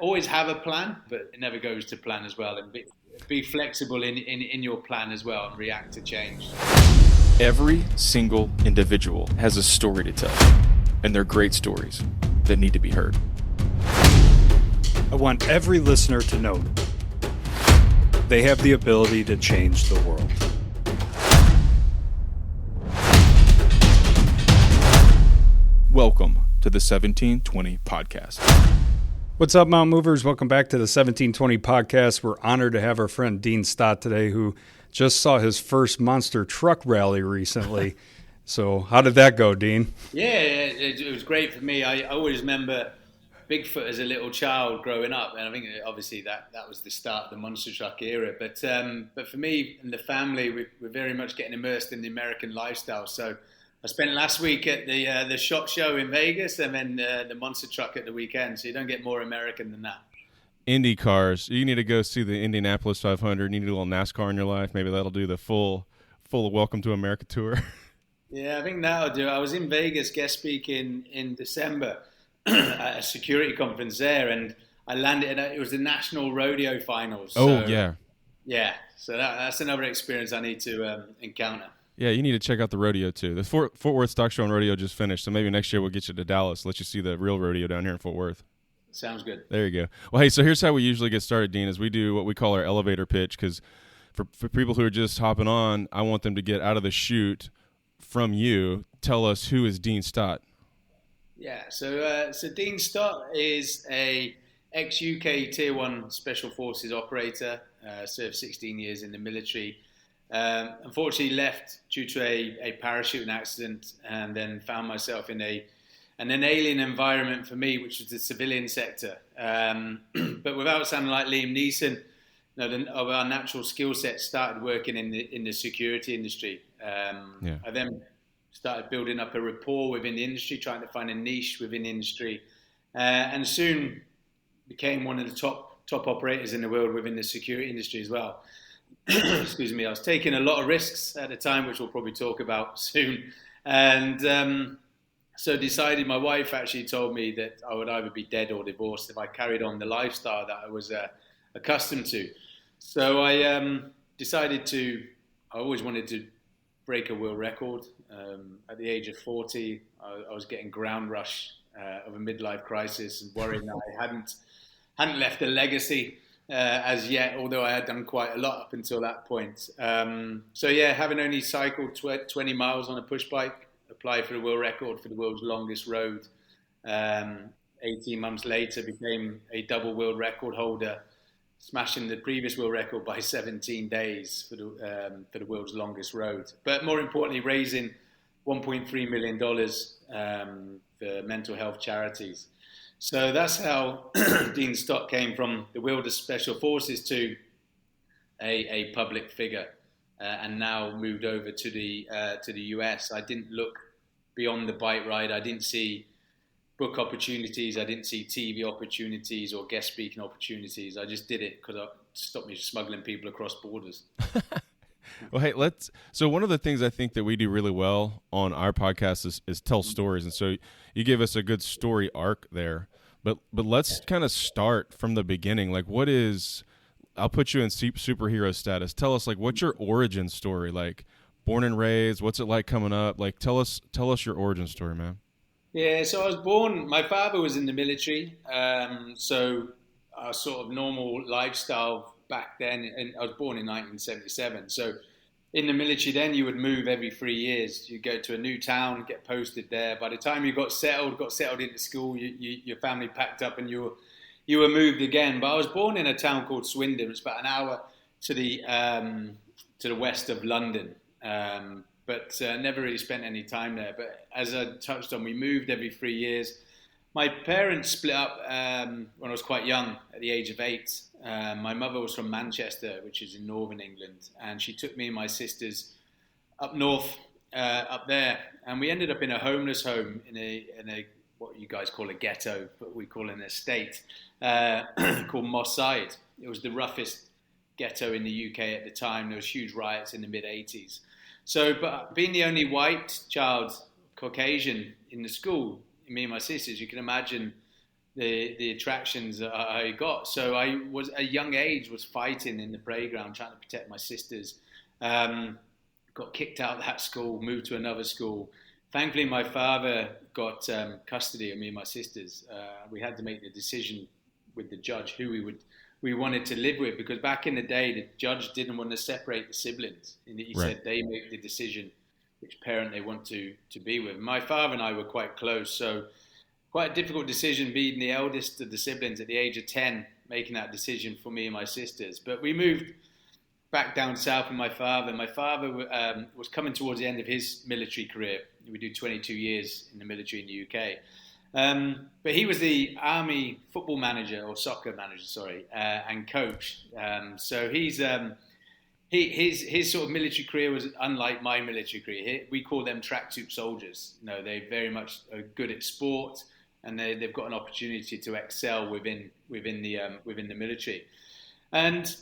always have a plan, but it never goes to plan as well. And be flexible in your plan as well and react to change. Every single individual has a story to tell, and they're great stories that need to be heard. I want every listener to know they have the ability to change the world. Welcome to the 1720 Podcast. What's up, Mount Movers? Welcome back to the 1720 Podcast. We're honored to have our friend Dean Stott today, who just saw his first monster truck rally recently. So how did that go, Dean? Yeah, it was great for me. I always remember Bigfoot as a little child growing up, and I think obviously that was the start of the monster truck era. But for me and the family, we're very much getting immersed in the American lifestyle. So I spent last week at the SHOT Show in Vegas, and then the monster truck at the weekend. So you don't get more American than that. Indy cars. You need to go see the Indianapolis 500. You need a little NASCAR in your life. Maybe that'll do the full Welcome to America tour. Yeah, I think that'll do. I was in Vegas guest speaking in December at a security conference there, and I landed it was the National Rodeo Finals. Oh, yeah. Yeah, so that's another experience I need to encounter. Yeah, you need to check out the rodeo, too. The Fort Worth Stock Show and Rodeo just finished, so maybe next year we'll get you to Dallas, let you see the real rodeo down here in Fort Worth. Sounds good. There you go. Well, hey, so here's how we usually get started, Dean, is we do what we call our elevator pitch, because for people who are just hopping on, I want them to get out of the chute from you. Tell us, who is Dean Stott? Yeah, so Dean Stott is a ex-UK Tier 1 Special Forces operator, served 16 years in the military. Unfortunately left due to a parachuting accident, and then found myself in an alien environment for me, which was the civilian sector. But without sounding like Liam Neeson, of our natural skill set, started working in the security industry. I then started building up a rapport within the industry, trying to find a niche within the industry, and soon became one of the top operators in the world within the security industry as well. Excuse me. I was taking a lot of risks at the time, which we'll probably talk about soon, and so decided. My wife actually told me that I would either be dead or divorced if I carried on the lifestyle that I was accustomed to. So I decided to. I always wanted to break a world record. At the age of 40, I was getting ground rush of a midlife crisis and worrying that I hadn't left a legacy as yet, although I had done quite a lot up until that point. So yeah, having only cycled 20 miles on a push bike, applied for the world record for the world's longest road. 18 months later, became a double world record holder, smashing the previous world record by 17 days for the world's longest road. But more importantly, raising $1.3 million for mental health charities. So that's how Dean Stott came from the world of special forces to a public figure, and now moved over to the US. I didn't look beyond the bike ride. I didn't see book opportunities. I didn't see TV opportunities or guest speaking opportunities. I just did it because it stopped me smuggling people across borders. Well, hey, so one of the things I think that we do really well on our podcast is tell stories. And so you give us a good story arc there, but let's kind of start from the beginning. Like, I'll put you in superhero status. Tell us, like, what's your origin story? Like, born and raised, what's it like coming up? Like, tell us your origin story, man. Yeah, so I was born, my father was in the military, so our sort of normal lifestyle back then, and I was born in 1977, so in the military then you would move every 3 years. You'd go to a new town, get posted there. By the time you got settled into school, your family packed up and you were moved again. But I was born in a town called Swindon. It's about an hour to the west of London. But never really spent any time there. But as I touched on, we moved every 3 years. My parents split up when I was quite young, at the age of 8. My mother was from Manchester, which is in northern England, and she took me and my sisters up north, up there, and we ended up in a homeless home in a what you guys call a ghetto, but we call it an estate, called Moss Side. It was the roughest ghetto in the UK at the time. There was huge riots in the mid-80s. So, but being the only white child, Caucasian, in the school, me and my sisters, you can imagine the attractions that I got. So I was at a young age was fighting in the playground, trying to protect my sisters. Got kicked out of that school, moved to another school. Thankfully, my father got custody of me and my sisters. We had to make the decision with the judge who we wanted to live with, because back in the day, the judge didn't want to separate the siblings. And he said they make the decision which parent they want to be with. My father and I were quite close, so quite a difficult decision being the eldest of the siblings at the age of 10, making that decision for me and my sisters. But we moved back down south with my father. My father was coming towards the end of his military career. We do 22 years in the military in the UK. But he was the army football manager, or soccer manager, sorry, and coach. So his sort of military career was unlike my military career. We call them tracksuit soldiers. You know, they very much are good at sport, and they've got an opportunity to excel within the military. And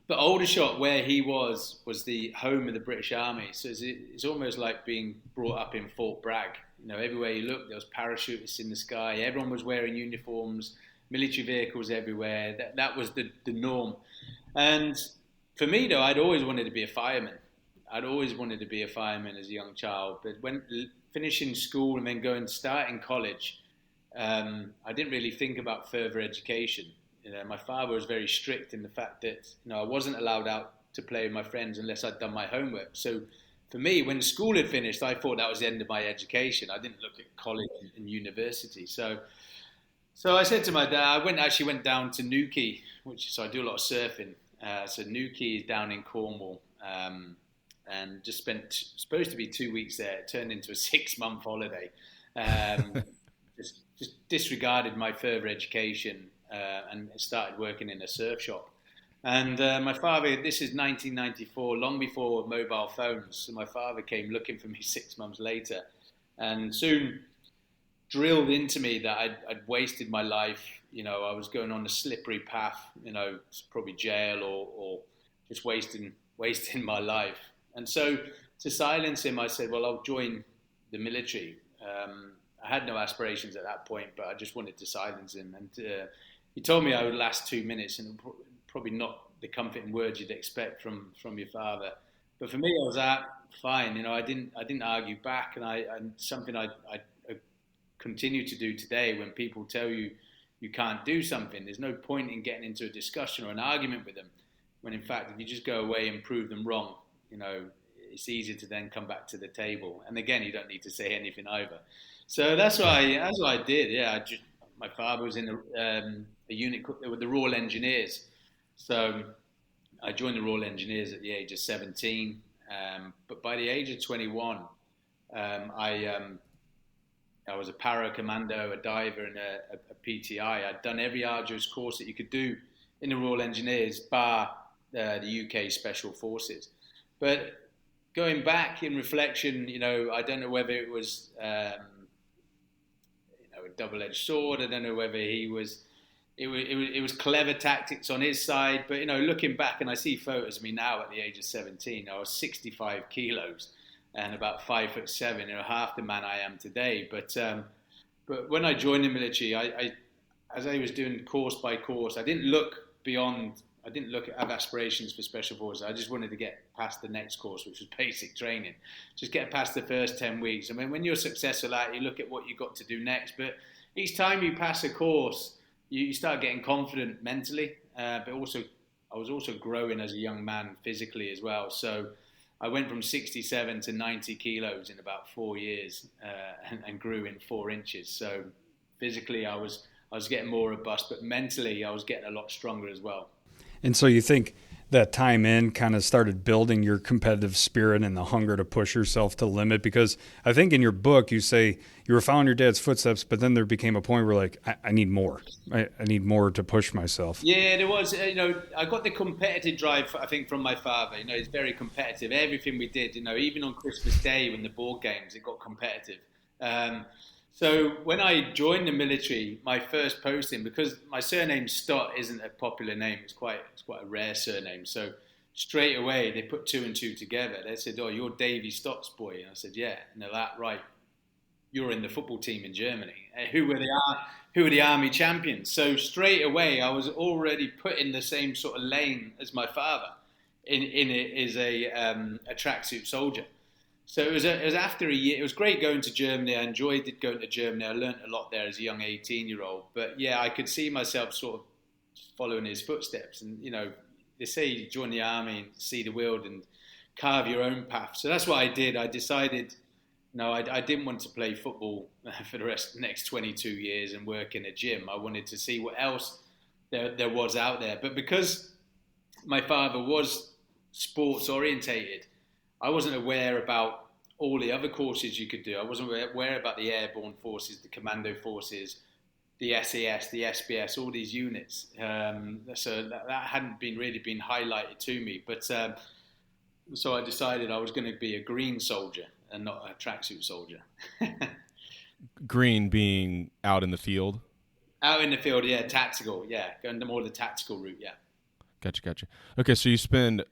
but Aldershot, where he was the home of the British Army. So it's almost like being brought up in Fort Bragg. You know, everywhere you look, there was parachutists in the sky. Everyone was wearing uniforms, military vehicles everywhere. That was the norm. And for me, though, I'd always wanted to be a fireman. I'd always wanted to be a fireman as a young child. But when finishing school and then starting college, I didn't really think about further education. You know, my father was very strict in the fact that, you know, I wasn't allowed out to play with my friends unless I'd done my homework. So for me, when school had finished, I thought that was the end of my education. I didn't look at college and university. So I said to my dad, I actually went down to Newquay, so I do a lot of surfing. So Newquay is down in Cornwall, and just supposed to be 2 weeks there. It turned into a 6-month holiday. Just disregarded my further education and started working in a surf shop. And my father, this is 1994, long before mobile phones. So my father came looking for me 6 months later, and soon drilled into me that I'd wasted my life. You know, I was going on a slippery path. You know, probably jail or just wasting my life. And so to silence him, I said, "Well, I'll join the military." I had no aspirations at that point, but I just wanted to silence him. And he told me I would last 2 minutes, and probably not the comforting words you'd expect from your father. But for me, I was fine. You know, I didn't argue back, and something I continue to do today. When people tell you you can't do something, there's no point in getting into a discussion or an argument with them. When in fact, if you just go away and prove them wrong, you know, it's easier to then come back to the table. And again, you don't need to say anything either. So that's what I did. Yeah, my father was in a unit with the Royal Engineers. So I joined the Royal Engineers at the age of 17. But by the age of 21, I was a para commando, a diver, and a PTI. I'd done every arduous course that you could do in the Royal Engineers, bar the UK Special Forces. But going back in reflection, you know, I don't know whether it was a double-edged sword. I don't know whether it was clever tactics on his side. But, you know, looking back, and I see photos of me now at the age of 17, I was 65 kilos and about 5'7", you know, half the man I am today. But when I joined the military, as I was doing course by course, I didn't look at have aspirations for special forces. I just wanted to get past the next course, which was basic training. Just get past the first 10 weeks. I mean, when you're successful at it, you look at what you've got to do next. But each time you pass a course, you start getting confident mentally. But also, I was also growing as a young man physically as well. So I went from 67 to 90 kilos in about 4 years, and grew in 4 inches. So physically, I was getting more robust, but mentally, I was getting a lot stronger as well. And so you think that time in kind of started building your competitive spirit and the hunger to push yourself to the limit? Because I think in your book you say you were following your dad's footsteps, but then there became a point where like, I need more. I need more to push myself. Yeah, there was, you know, I got the competitive drive, I think, from my father. You know, he's very competitive. Everything we did, you know, even on Christmas Day when the board games, it got competitive. So when I joined the military, my first posting, because my surname Stott isn't a popular name, it's quite a rare surname. So straight away they put 2 and 2 together. They said, "Oh, you're Davy Stott's boy." And I said, "Yeah." And they're like, "Right, you're in the football team in Germany. Who were the army champions? So straight away, I was already put in the same sort of lane as my father in it as a tracksuit soldier. So it was after a year. It was great going to Germany. I enjoyed going to Germany. I learned a lot there as a young 18-year-old. But yeah, I could see myself sort of following his footsteps. And, they say you join the army and see the world and carve your own path. So that's what I did. I decided, no, I didn't want to play football for the next 22 years and work in a gym. I wanted to see what else there was out there. But because my father was sports orientated, I wasn't aware about all the other courses you could do. I wasn't aware about the airborne forces, the commando forces, the SAS, the SBS, all these units. So that hadn't really been highlighted to me. But so I decided I was going to be a green soldier and not a tracksuit soldier. Green being out in the field? Out in the field, yeah, tactical, yeah. Going more the tactical route, yeah. Gotcha. Okay, so you spend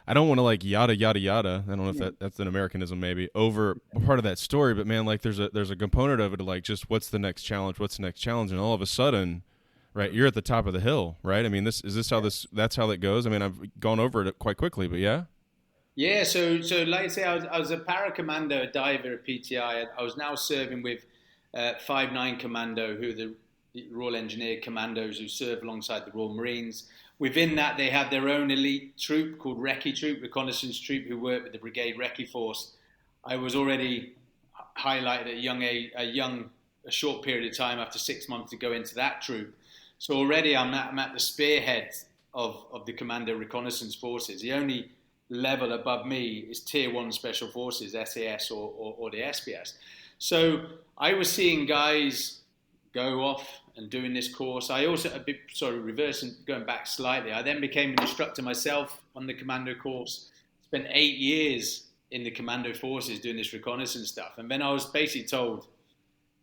I don't want to yada yada yada. I don't know if that's an Americanism maybe over part of that story, but man, there's a component of it of just what's the next challenge, and all of a sudden, right, you're at the top of the hill, right? I mean, that's how that goes. I mean, I've gone over it quite quickly, but yeah. Yeah, so like I say, I was a para commando, a diver, a PTI. I was now serving with 5-9 Commando, who are the Royal Engineer Commandos who serve alongside the Royal Marines. Within that, they had their own elite troop called Recce Troop, Reconnaissance Troop, who worked with the Brigade Recce Force. I was already highlighted at a short period of time after 6 months to go into that troop. So already I'm at the spearhead of the Commando Reconnaissance Forces. The only level above me is Tier 1 Special Forces, SAS or the SBS. So I was seeing guys go off and doing this course. I also, reversing, going back slightly, I then became an instructor myself on the commando course. Spent 8 years in the commando forces doing this reconnaissance stuff. And then I was basically told,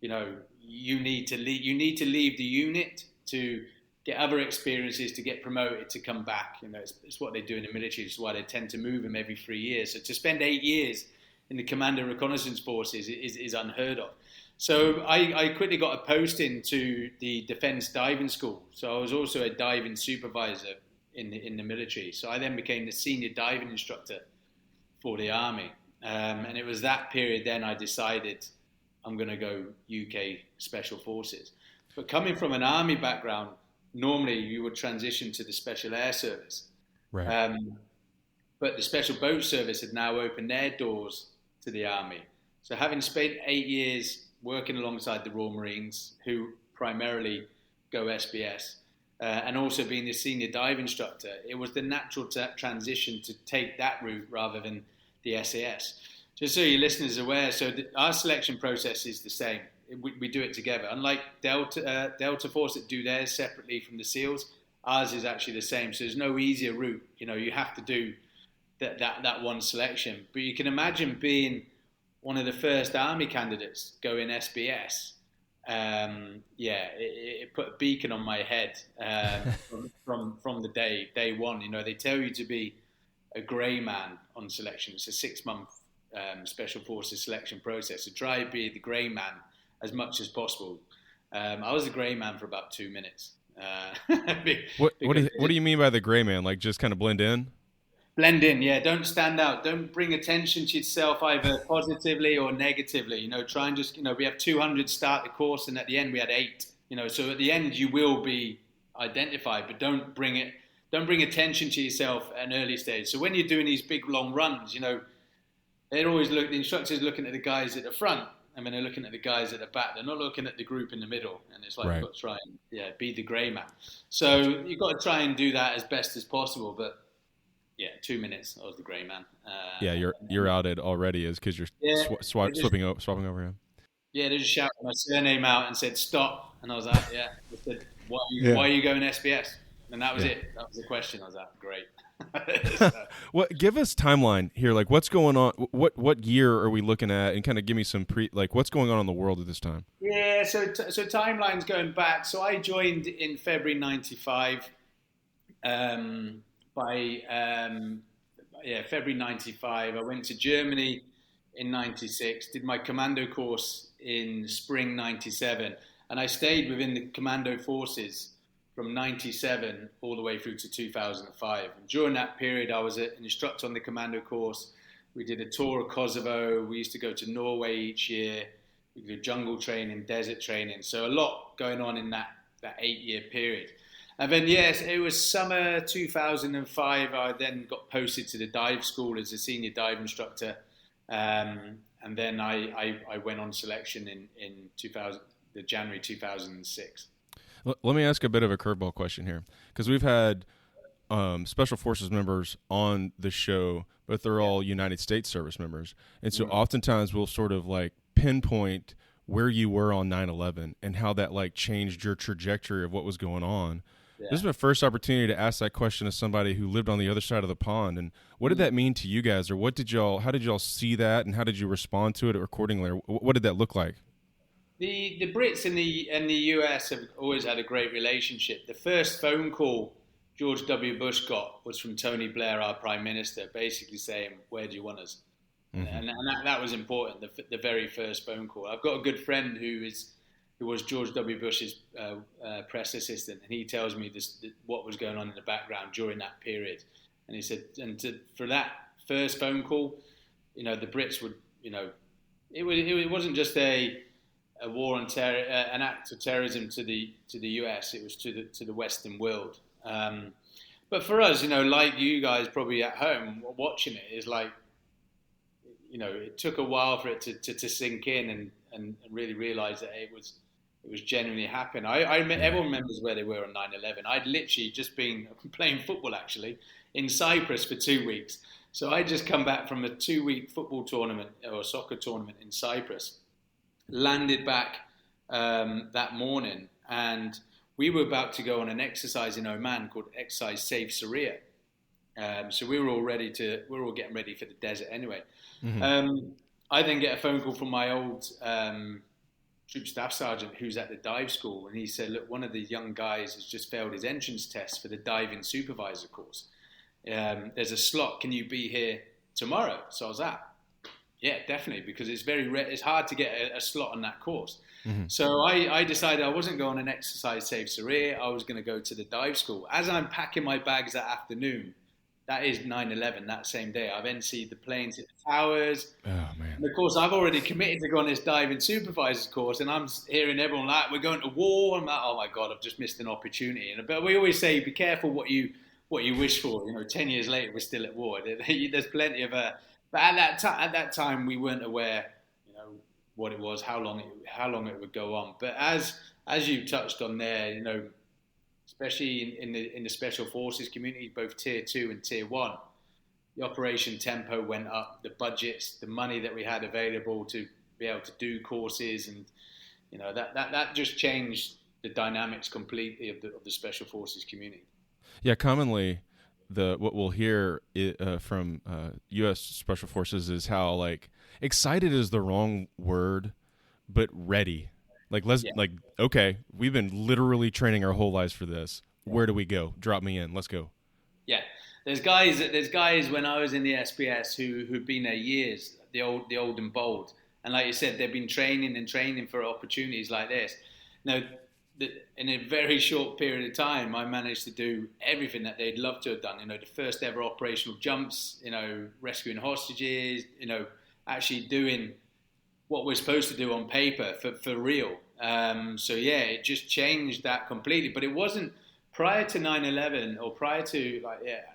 you need to leave the unit to get other experiences, to get promoted, to come back. It's what they do in the military. It's why they tend to move them every 3 years. So to spend 8 years in the commando reconnaissance forces is unheard of. So I quickly got a posting to the Defence Diving School. So I was also a diving supervisor in the military. So I then became the senior diving instructor for the Army. And it was that period then I decided I'm going to go UK Special Forces. But coming from an Army background, normally you would transition to the Special Air Service. Right. But the Special Boat Service had now opened their doors to the Army. So having spent 8 years working alongside the Royal Marines, who primarily go SBS, and also being the senior dive instructor, it was the natural transition to take that route rather than the SAS. Just so your listeners are aware, our selection process is the same. We do it together. Unlike Delta Force that do theirs separately from the SEALs, ours is actually the same. So there's no easier route. You have to do that one selection. But you can imagine being one of the first Army candidates going SBS. It put a beacon on my head from the day one. They tell you to be a grey man on selection. It's a 6-month Special Forces selection process. So try to be the grey man as much as possible. I was a grey man for about 2 minutes. What do you mean by the grey man? Just kind of blend in? Blend in, yeah. Don't stand out. Don't bring attention to yourself either positively or negatively. Try and just, we have 200 start the course, and at the end we had 8. So at the end you will be identified, but don't bring attention to yourself at an early stage. So when you're doing these big long runs, they're always the instructors looking at the guys at the front, and then they're looking at the guys at the back. They're not looking at the group in the middle, and it's right. You've got to try and be the grey man. So you've got to try and do that as best as possible, but. Yeah, 2 minutes. I was the grey man. You're outed already, is because you're swapping over him. Yeah, they just shouted my surname out and said stop, and I was like, yeah. They said, why are you going SBS? And that was it. That was the question. I was like, great. Give us timeline here. What's going on? What year are we looking at? And kind of give me some what's going on in the world at this time? Yeah, so timeline's going back. So I joined in February '95. By February '95, I went to Germany in 96, did my commando course in spring 97, and I stayed within the commando forces from 97 all the way through to 2005. And during that period, I was an instructor on the commando course. We did a tour of Kosovo. We used to go to Norway each year. We did jungle training, desert training. So a lot going on in that 8-year period. And then, yes, it was summer 2005. I then got posted to the dive school as a senior dive instructor. And then I went on selection in January 2006. Let me ask a bit of a curveball question here, because we've had Special Forces members on the show, but they're all United States service members. And so oftentimes we'll sort of like pinpoint where you were on 9/11 and how that like changed your trajectory of what was going on. Yeah. This is my first opportunity to ask that question to somebody who lived on the other side of the pond. And what did that mean to you guys, or how did y'all see that, and how did you respond to it accordingly? Or what did that look like? The Brits and the US have always had a great relationship. The first phone call George W. Bush got was from Tony Blair, our Prime Minister, basically saying, "Where do you want us?" Mm-hmm. And that was important, the very first phone call. I've got a good friend who was George W. Bush's press assistant, and he tells me what was going on in the background during that period. And he said, for that first phone call, the Brits would, it wasn't just a war on terror, an act of terrorism to the US. It was to the Western world. But for us, like you guys probably at home watching it, is like, it took a while for it to sink in and really realize that it was genuinely happening. Everyone remembers where they were on 9/11. I'd literally just been playing football actually in Cyprus for 2 weeks. So I just come back from a 2-week football tournament or soccer tournament in Cyprus, landed back that morning, and we were about to go on an exercise in Oman called Exercise Save Syria. So we were all getting ready for the desert anyway. Mm-hmm. I then get a phone call from my old troop staff sergeant who's at the dive school, and he said, "Look, one of the young guys has just failed his entrance test for the diving supervisor course. There's a slot. Can you be here tomorrow?" So I was like, "Yeah, definitely," because it's hard to get a slot on that course. Mm-hmm. So I decided I wasn't going on an Exercise Save Syria. I was going to go to the dive school. As I'm packing my bags that afternoon, that is 9/11, that same day, I then see the planes hit the towers. Oh, man. And of course, I've already committed to go on this diving supervisor's course, and I'm hearing everyone like, "We're going to war." I'm like, "Oh my God, I've just missed an opportunity." But we always say, be careful what you wish for. 10 years later, we're still at war. There's plenty of but at that time, we weren't aware, what it was, how long it would go on. But as you touched on there, especially in the Special Forces community, both Tier 2 and Tier 1, the operation tempo went up, the budgets, the money that we had available to be able to do courses, and that just changed the dynamics completely of the Special Forces community. Yeah, commonly what we'll hear from U.S. Special Forces is how like excited is the wrong word, but ready. Okay, we've been literally training our whole lives for this. Where do we go? Drop me in. Let's go. Yeah, there's guys when I was in the SPS who've been there years, the old and bold, and like you said, they've been training for opportunities like this. Now, in a very short period of time, I managed to do everything that they'd love to have done. The first ever operational jumps, rescuing hostages, actually doing what we're supposed to do on paper for real. So yeah, it just changed that completely. But it wasn't prior to 9/11 or prior to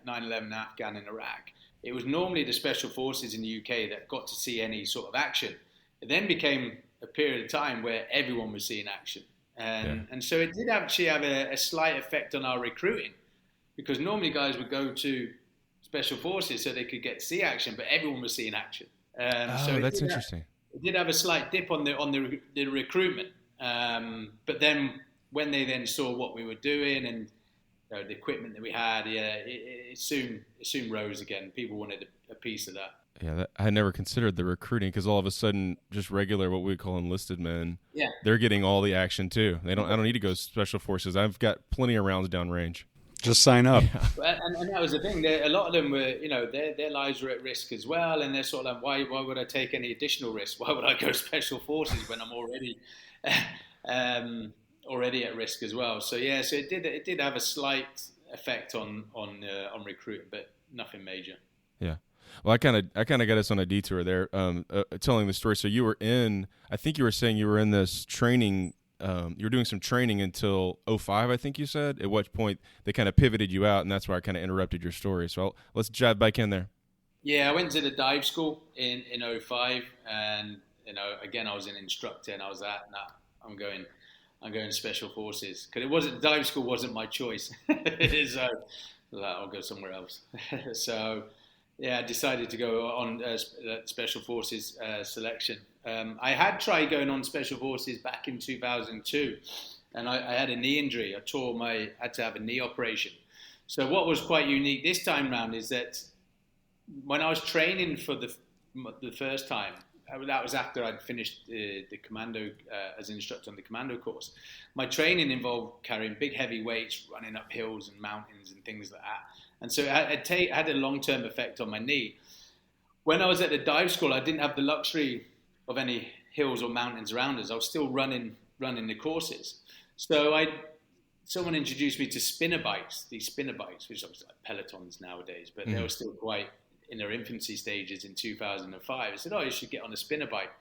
9/11 Afghan and Iraq. It was normally the Special Forces in the UK that got to see any sort of action. It then became a period of time where everyone was seeing action. And so it did actually have a slight effect on our recruiting, because normally guys would go to Special Forces so they could get to see action, but everyone was seeing action. So that's interesting. It did have a slight dip on the recruitment, but then when they then saw what we were doing and the equipment that we had, it soon rose again. People wanted a piece of that. Yeah, I never considered the recruiting, because all of a sudden, just regular what we call enlisted men, they're getting all the action too. I don't need to go Special Forces. I've got plenty of rounds downrange. Just sign up. And that was the thing. A lot of them were, their lives were at risk as well, and they're sort of like, why would I take any additional risk? Why would I go special forces when I'm already at risk as well? So yeah, so it did have a slight effect on recruiting, but nothing major. Yeah. Well, I kind of got us on a detour there, telling the story. So I think you were saying you were in this training. You were doing some training until 2005, I think you said, at which point they kind of pivoted you out, and that's where I kind of interrupted your story. So let's dive back in there. Yeah, I went to the dive school in 2005, and again I was an instructor, and I was I'm going special forces, because the dive school wasn't my choice. So I'll go somewhere else. So yeah, I decided to go on special forces selection. I had tried going on special forces back in 2002, and I had a knee injury. I had to have a knee operation. So what was quite unique this time round is that when I was training for the first time, that was after I'd finished the commando as an instructor on the commando course. My training involved carrying big heavy weights, running up hills and mountains and things like that. And so it had a long-term effect on my knee. When I was at the dive school, I didn't have the luxury of any hills or mountains around us. I was still running the courses. So someone introduced me to spinner bikes, which are like Pelotons nowadays, but they were still quite in their infancy stages in 2005. I said, you should get on a spinner bike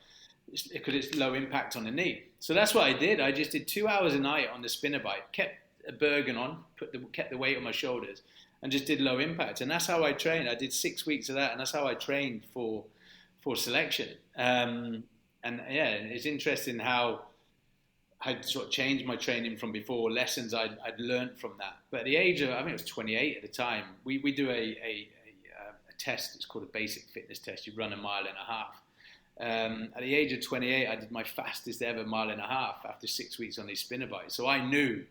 because it's low impact on the knee. So that's what I did. I just did 2 hours a night on the spinner bike, kept a Bergen on, kept the weight on my shoulders, and just did low impact. And that's how I trained. I did 6 weeks of that, and that's how I trained for selection. And yeah, it's interesting how I'd sort of changed my training from before, lessons I'd learned from that. But at the age of, I think it was 28 at the time, we do a test. It's called a basic fitness test. You run 1.5 miles. At the age of 28, I did my fastest ever 1.5 miles after 6 weeks on these spinner bikes. So I knew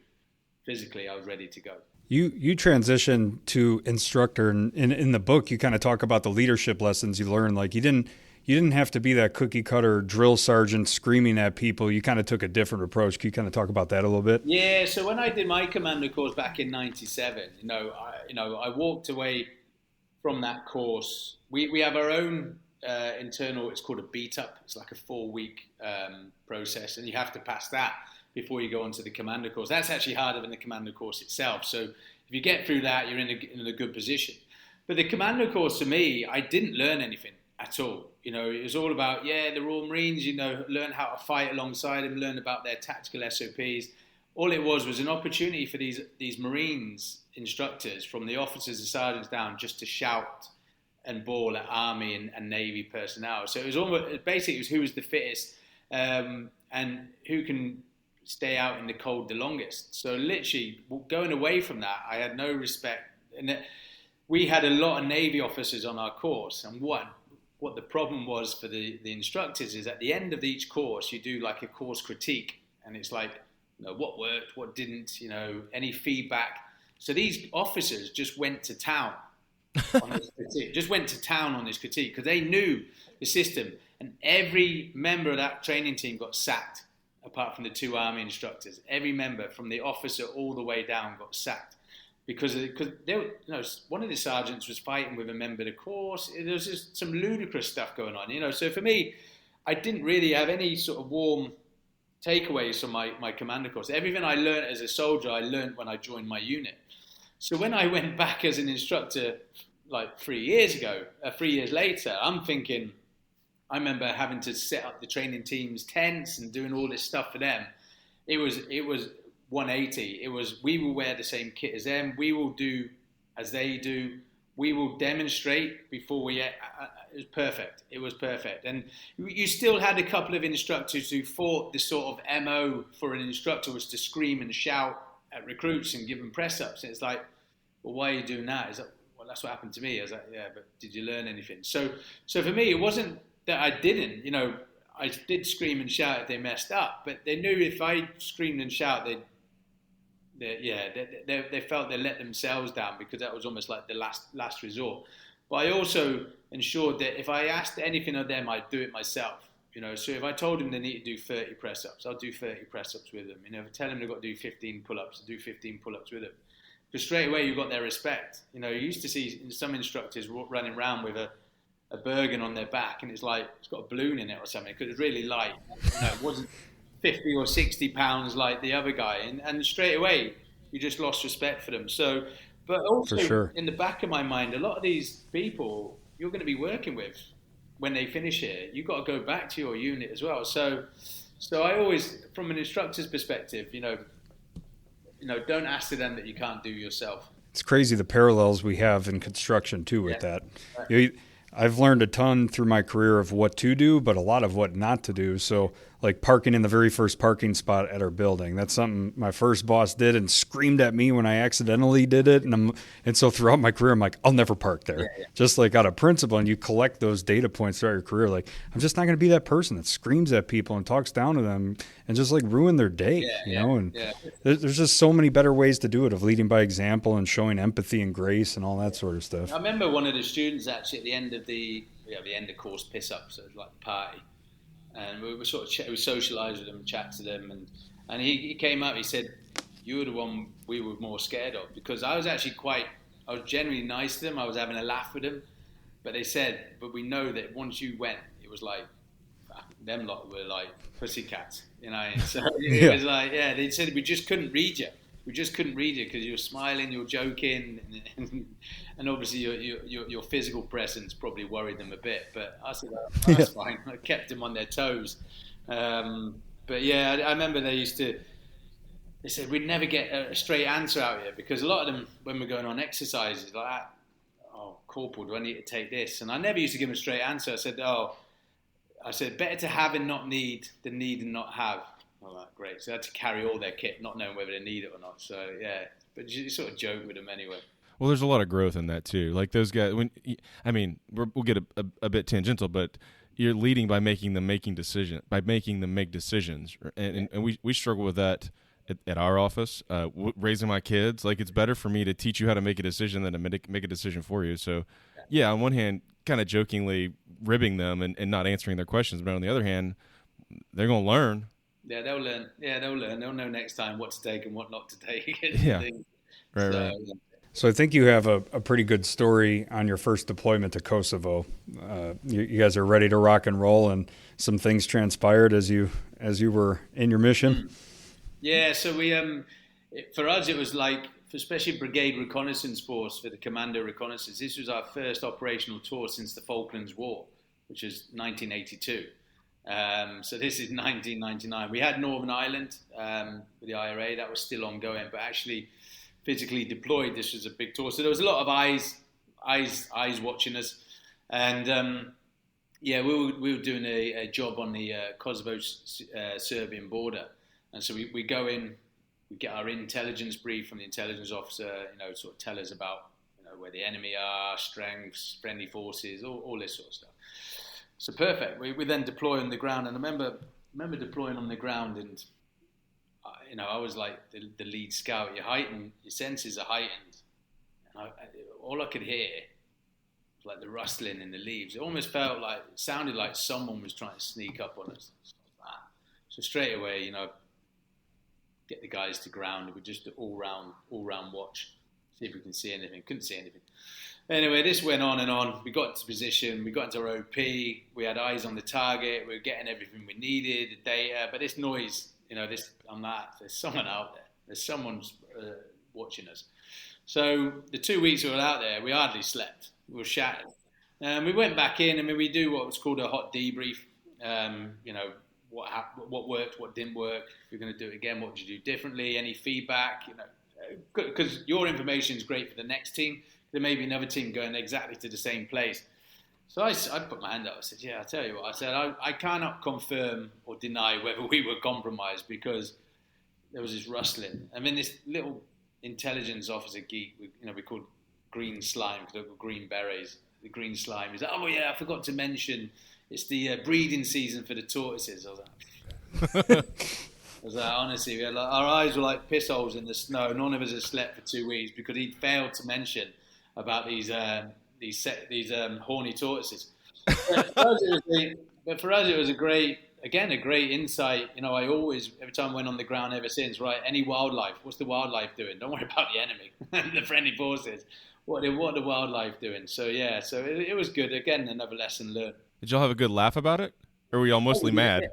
physically I was ready to go. You transitioned to instructor, and in the book you kind of talk about the leadership lessons you learned. Like you didn't have to be that cookie cutter drill sergeant screaming at people. You kind of took a different approach. Can you kind of talk about that a little bit? Yeah. So when I did my commando course back in '97, I walked away from that course. We have our own internal. It's called a beat up. It's like a 4-week process, and you have to pass that before you go on to the commando course. That's actually harder than the commando course itself. So if you get through that, you're in a good position. But the commando course, for me, I didn't learn anything at all. It was all about, the Royal Marines, learn how to fight alongside them, learn about their tactical SOPs. All it was an opportunity for these Marines instructors, from the officers and sergeants down, just to shout and bawl at Army and Navy personnel. So it was basically who was the fittest and who can stay out in the cold the longest. So literally going away from that, I had no respect. And we had a lot of Navy officers on our course, and what the problem was for the instructors is at the end of each course you do like a course critique, and it's like, what worked, what didn't, any feedback. So these officers just went to town on this critique, because they knew the system, and every member of that training team got sacked. Apart from the 2 Army instructors, every member from the officer all the way down got sacked because they were, one of the sergeants was fighting with a member of the course. There was just some ludicrous stuff going on, So for me, I didn't really have any sort of warm takeaways from my commander course. Everything I learned as a soldier, I learned when I joined my unit. So when I went back as an instructor, like 3 years later, I'm thinking, I remember having to set up the training team's tents and doing all this stuff for them. It was 180. It was, we will wear the same kit as them. We will do as they do. We will demonstrate before we. It was perfect. It was perfect. And you still had a couple of instructors who thought the sort of MO for an instructor was to scream and shout at recruits and give them press ups. And it's like, well, why are you doing that? It's like, well, that's what happened to me. I was like, yeah, but did you learn anything? So for me, it wasn't that I didn't, I did scream and shout if they messed up, but they knew if I screamed and shouted, they felt they let themselves down, because that was almost like the last resort. But I also ensured that if I asked anything of them, I'd do it myself. So if I told them they need to do 30 press-ups, I'll do 30 press-ups with them. If I tell them they've got to do 15 pull-ups, I'll do 15 pull-ups with them. because straight away you got their respect. You know, you used to see some instructors running around with a Bergen on their back, and it's like it's got a balloon in it or something because it's really light. You know, it wasn't 50 or 60 pounds like the other guy, and straight away you just lost respect for them. So, but also in the back of my mind, a lot of these people you're going to be working with when they finish here, you've got to go back to your unit as well. So I always, from an instructor's perspective, you know, don't ask to them that you can't do yourself. It's crazy the parallels we have in construction too with that. I've learned a ton through my career of what to do, but a lot of what not to do. So like parking in the very first parking spot at our building, that's something my first boss did and screamed at me when I accidentally did it. And so throughout my career, I'm like, I'll never park there. Just like out of principle. And you collect those data points throughout your career. Like, I'm just not going to be that person that screams at people and talks down to them and just like ruin their day, you know? And there's just so many better ways to do it, of leading by example and showing empathy and grace and all that sort of stuff. I remember one of the students actually at the end of the end of course piss up, so it was like the party. And we were sort of we socialised with them, chat to them, and he came up. He said, "You were the one we were more scared of," because I was generally nice to them. I was having a laugh with them, but they said, "But we know that once you went, it was like them lot were like pussycats, you know." So it was like, they said we just couldn't read you. We just couldn't read you because you were smiling, you were joking, and obviously your physical presence probably worried them a bit. But I said, that's fine. I kept them on their toes. But yeah, I remember they said we'd never get a straight answer out here, because a lot of them, when we're going on exercises like that, "Oh, Corporal, do I need to take this?" And I never used to give them a straight answer. I said, better to have and not need than need and not have. All right, great. So they had to carry all their kit, not knowing whether they need it or not. So yeah, but you sort of joke with them anyway. Well, there's a lot of growth in that too. Like those guys, we'll get a bit tangential, but you're leading by making them make decisions, and we struggle with that at our office. Raising my kids, like it's better for me to teach you how to make a decision than to make a decision for you. So yeah, on one hand, kind of jokingly ribbing them and not answering their questions, but on the other hand, they're going to learn. Yeah, they'll learn. They'll know next time what to take and what not to take. Right. So I think you have a pretty good story on your first deployment to Kosovo. You guys are ready to rock and roll, and some things transpired as you were in your mission. Yeah, so we for us it was like, especially Brigade Reconnaissance Force for the Commando Reconnaissance. This was our first operational tour since the Falklands War, which is 1982. So this is 1999. We had Northern Ireland with the IRA, that was still ongoing, but actually physically deployed, this was a big tour. So there was a lot of eyes watching us, and we were doing a job on the Kosovo Serbian border, and so we go in, we get our intelligence brief from the intelligence officer, sort of tell us about where the enemy are, strengths, friendly forces, all this sort of stuff. So perfect. We then deploy on the ground, and I remember deploying on the ground, and I was like the lead scout. Your senses are heightened, and all I could hear was like the rustling in the leaves. It almost sounded like someone was trying to sneak up on us. So straight away, get the guys to ground. We just all round watch, see if we can see anything. Couldn't see anything. Anyway, this went on and on. We got into position. We got into our OP. We had eyes on the target. We were getting everything we needed, the data. But this noise, there's someone out there. There's someone watching us. So the 2 weeks we were out there, we hardly slept. We were shattered. We went back in. We do what was called a hot debrief. What worked, what didn't work. If you're going to do it again, what did you do differently? Any feedback? Because your information is great for the next team. There may be another team going exactly to the same place. So I put my hand up. I said, "Yeah, I'll tell you what." I said, I cannot confirm or deny whether we were compromised, because there was this rustling. This little intelligence officer geek, we called green slime, because they were green berets. The green slime. He's like, "Oh yeah, I forgot to mention it's the breeding season for the tortoises." I was like, honestly, our eyes were like piss holes in the snow. None of us had slept for 2 weeks because he'd failed to mention about these horny tortoises. But for us, it was a great again, a great insight. I always, every time I went on the ground ever since, right, any wildlife, what's the wildlife doing? Don't worry about the enemy, the friendly forces. What the wildlife doing? So yeah, so it was good. Again, another lesson learned. Did y'all have a good laugh about it? Or were y'all mostly mad?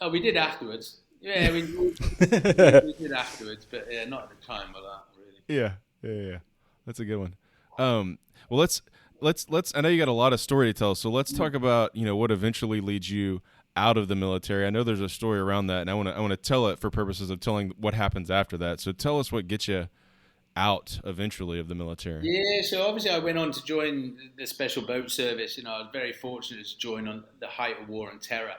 Oh, we did afterwards. Yeah, we did afterwards, but yeah, not at the time of that, really. Yeah. That's a good one. Well, let's. I know you got a lot of story to tell, so let's talk about what eventually leads you out of the military. I know there's a story around that, and I want to tell it for purposes of telling what happens after that. So tell us what gets you out eventually of the military. Yeah, so obviously I went on to join the Special Boat Service. I was very fortunate to join on the height of war and terror.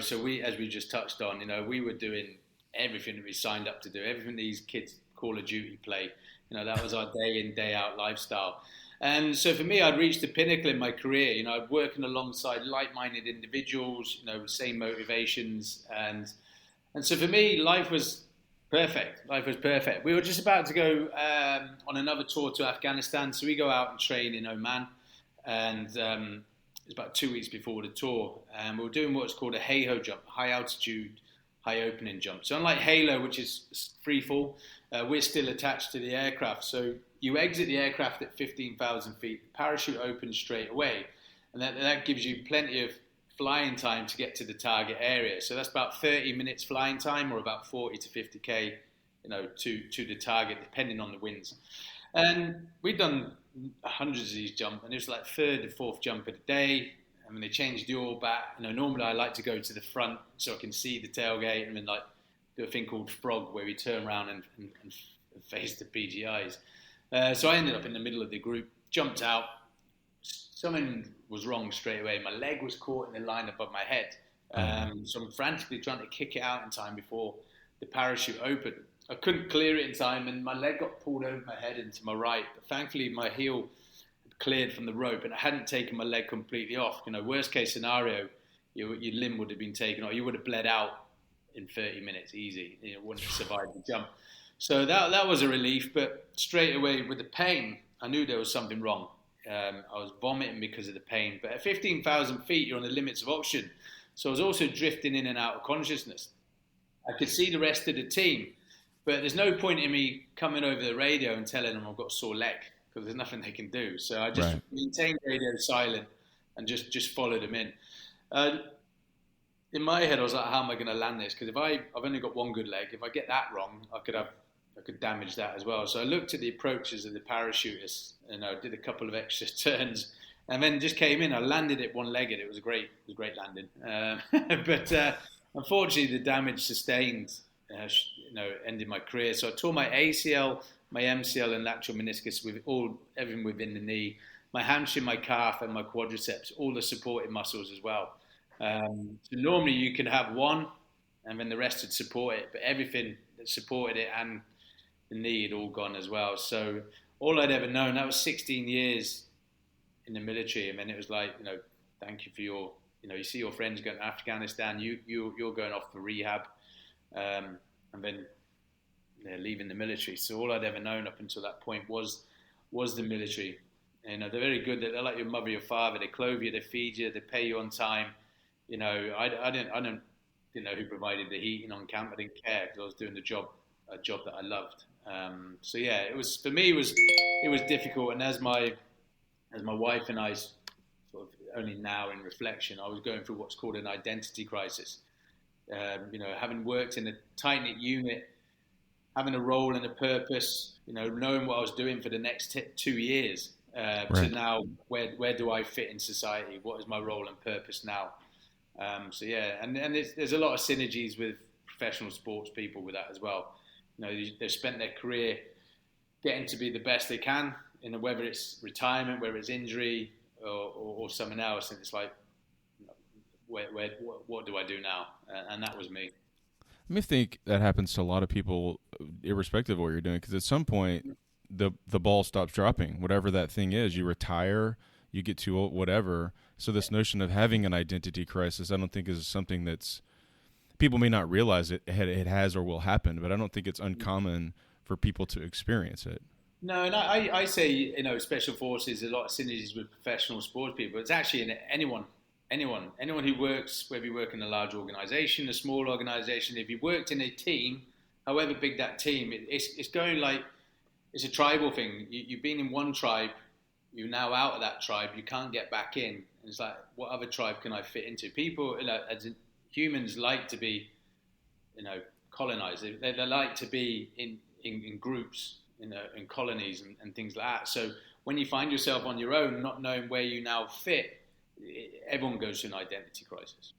So we, as we just touched on, we were doing everything that we signed up to do, everything these kids Call of Duty play. That was our day in, day out lifestyle. And so for me, I'd reached the pinnacle in my career. I'd working alongside like-minded individuals, with same motivations. And so for me, life was perfect. We were just about to go on another tour to Afghanistan. So we go out and train in Oman. And it's about 2 weeks before the tour. And we were doing what's called a HALO jump, high altitude, high opening jump. So unlike HALO, which is free fall, we're still attached to the aircraft. So you exit the aircraft at 15,000 feet, parachute opens straight away. And that gives you plenty of flying time to get to the target area. So that's about 30 minutes flying time, or about 40 to 50K, to the target, depending on the winds. And we've done hundreds of these jumps, and it was like third or fourth jump of the day. And when they changed the oar back, normally I like to go to the front so I can see the tailgate, and then do a thing called frog, where we turn around and face the PGIs. So I ended up in the middle of the group, jumped out. Something was wrong straight away. My leg was caught in the line above my head. So I'm frantically trying to kick it out in time before the parachute opened. I couldn't clear it in time, and my leg got pulled over my head into my right. But thankfully, my heel had cleared from the rope, and I hadn't taken my leg completely off. Worst case scenario, your limb would have been taken off. You would have bled out in 30 minutes, easy. You wouldn't have survived the jump. So that was a relief. But straight away, with the pain, I knew there was something wrong. I was vomiting because of the pain. But at 15,000 feet, you're on the limits of oxygen. So I was also drifting in and out of consciousness. I could see the rest of the team, but there's no point in me coming over the radio and telling them I've got a sore leg, because there's nothing they can do. So I just maintained radio silent and just followed them in. In my head, I was like, how am I going to land this? Because I've only got one good leg. If I get that wrong, I could damage that as well. So I looked at the approaches of the parachutists, and I did a couple of extra turns, and then just came in. I landed it one-legged. It was a great landing. But unfortunately, the damage sustained, ended my career. So I tore my ACL, my MCL, and lateral meniscus with everything within the knee, my hamstring, my calf, and my quadriceps, all the supporting muscles as well. So normally you can have one, and then the rest would support it, but everything that supported it and the knee had all gone as well. So all I'd ever known, that was 16 years in the military, and then it was like, thank you for your, you see your friends going to Afghanistan, you're going off for rehab, and then they're leaving the military. So all I'd ever known up until that point was the military. They're very good. They're like your mother, your father. They clothe you, they feed you, they pay you on time. I didn't know who provided the heating on camp. I didn't care, because I was doing a job that I loved. So yeah, it was, for me, it was difficult. And as my wife and I, sort of only now in reflection, I was going through what's called an identity crisis. Having worked in a tight-knit unit, having a role and a purpose, knowing what I was doing for the next 2 years, to now, where do I fit in society? What is my role and purpose now? So yeah, and there's a lot of synergies with professional sports people with that as well. They've spent their career getting to be the best they can, whether it's retirement, whether it's injury, or something else. And it's like, what do I do now? And that was me. I think that happens to a lot of people, irrespective of what you're doing, because at some point the ball stops dropping. Whatever that thing is, you retire, you get too old, whatever. So this notion of having an identity crisis, I don't think is something that's, people may not realize it has or will happen, but I don't think it's uncommon for people to experience it. No, and I say, special forces, a lot of synergies with professional sports people. It's actually in anyone anyone who works, whether you work in a large organization, a small organization, if you worked in a team, however big that team, it's going like, it's a tribal thing. You've been in one tribe, you're now out of that tribe, you can't get back in. And it's like, what other tribe can I fit into? People, as humans, like to be, colonized. They like to be in groups, in colonies and things like that. So when you find yourself on your own, not knowing where you now fit, everyone goes through an identity crisis.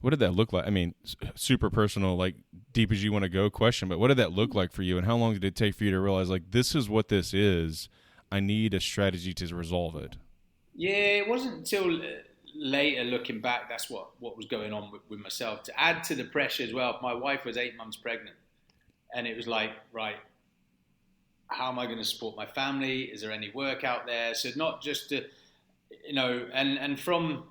What did that look like? I mean, super personal, like deep as you want to go question, but what did that look like for you? And how long did it take for you to realize, like, this is what this is? I need a strategy to resolve it. Yeah, it wasn't until later, looking back, that's what was going on with myself. To add to the pressure as well, my wife was 8 months pregnant. And it was like, right, how am I going to support my family? Is there any work out there? So not just to, and from...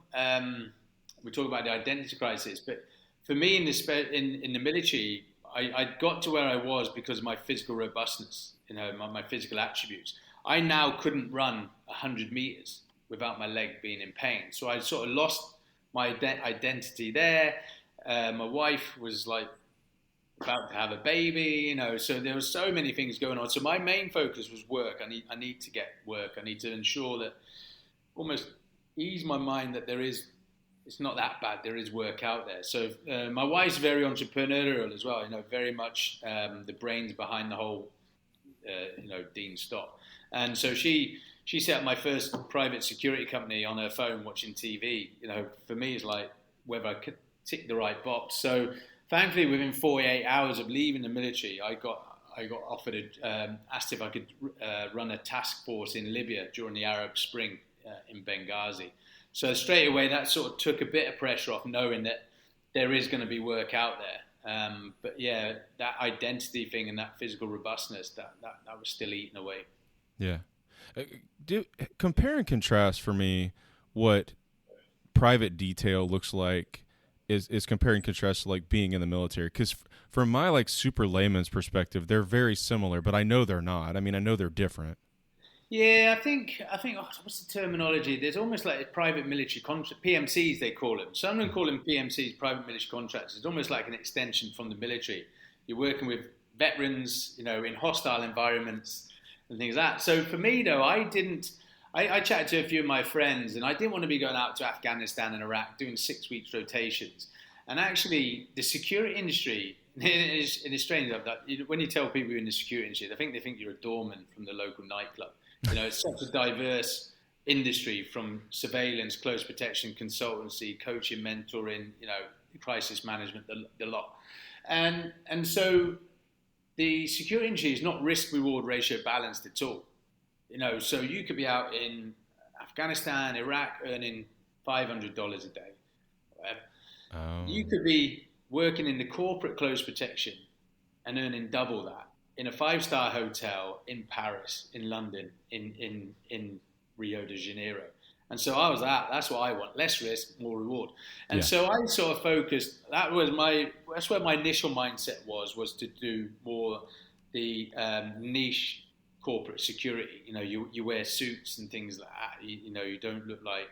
we talk about the identity crisis, but for me in the military, I got to where I was because of my physical robustness, my physical attributes. I now couldn't run 100 meters without my leg being in pain. So I sort of lost my identity there. My wife was like about to have a baby, so there were so many things going on. So my main focus was work. I need to get work. I need to ensure that, almost ease my mind that it's not that bad. There is work out there. So my wife's very entrepreneurial as well. Very much the brains behind the whole, Dean Stott. And so she set up my first private security company on her phone, watching TV. For me, it's like whether I could tick the right box. So thankfully, within 48 hours of leaving the military, I got offered, asked if I could run a task force in Libya during the Arab Spring in Benghazi. So straight away, that sort of took a bit of pressure off, knowing that there is going to be work out there. But yeah, that identity thing and that physical robustness, that was still eating away. Yeah. Compare and contrast for me what private detail looks like is compare and contrast to like being in the military. Because from my like super layman's perspective, they're very similar, but I know they're not. I mean, I know they're different. Yeah, I think what's the terminology? There's almost like a private military contract, PMCs they call them. Some of them call them PMCs, private military contracts. It's almost like an extension from the military. You're working with veterans, in hostile environments and things like that. So for me though, I chatted to a few of my friends, and I didn't want to be going out to Afghanistan and Iraq doing 6 weeks rotations. And actually, the security industry, it is strange that when you tell people you're in the security industry, they think you're a doorman from the local nightclub. It's such a diverse industry, from surveillance, close protection, consultancy, coaching, mentoring, crisis management, the lot. And so the security industry is not risk-reward ratio balanced at all. So you could be out in Afghanistan, Iraq, earning $500 a day. You could be working in the corporate close protection and earning double that in a 5-star hotel in Paris, in London, in Rio de Janeiro. And so I was that's what I want: less risk, more reward. And so I sort of focused. That's where my initial mindset was to do more the niche corporate security. You wear suits and things like that. You don't look like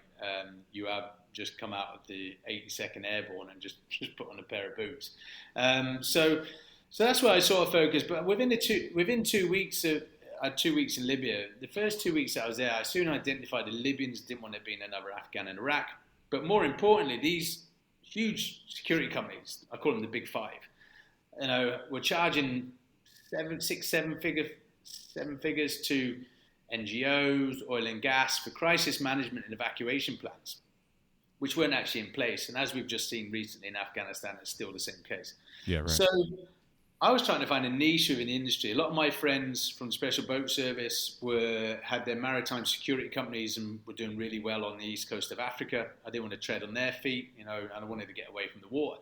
you have just come out of the 82nd Airborne and just put on a pair of boots. So that's where I sort of focused. But within 2 weeks of 2 weeks in Libya, the first 2 weeks that I was there, I soon identified the Libyans didn't want to be in another Afghan in Iraq. But more importantly, these huge security companies, I call them the Big Five, were charging seven figures to NGOs, oil and gas, for crisis management and evacuation plans, which weren't actually in place. And as we've just seen recently in Afghanistan, it's still the same case. Yeah, right. So I was trying to find a niche within the industry. A lot of my friends from Special Boat Service had their maritime security companies and were doing really well on the east coast of Africa. I didn't want to tread on their feet, and I wanted to get away from the water.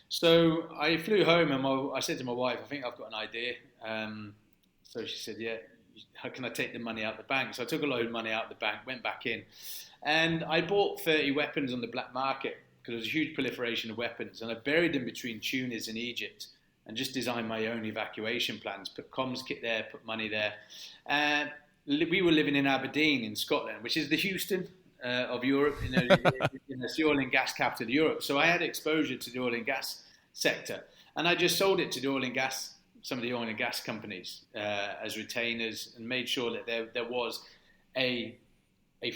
So I flew home and I said to my wife, I think I've got an idea. So she said, yeah, how can I take the money out the bank? So I took a load of money out of the bank, went back in, and I bought 30 weapons on the black market because there was a huge proliferation of weapons, and I buried them between Tunis and Egypt and just designed my own evacuation plans, put comms kit there, put money there. We were living in Aberdeen in Scotland, which is the Houston of Europe. It's the oil and gas capital of Europe. So I had exposure to the oil and gas sector, and I just sold it to the some of the oil and gas companies as retainers, and made sure that there was a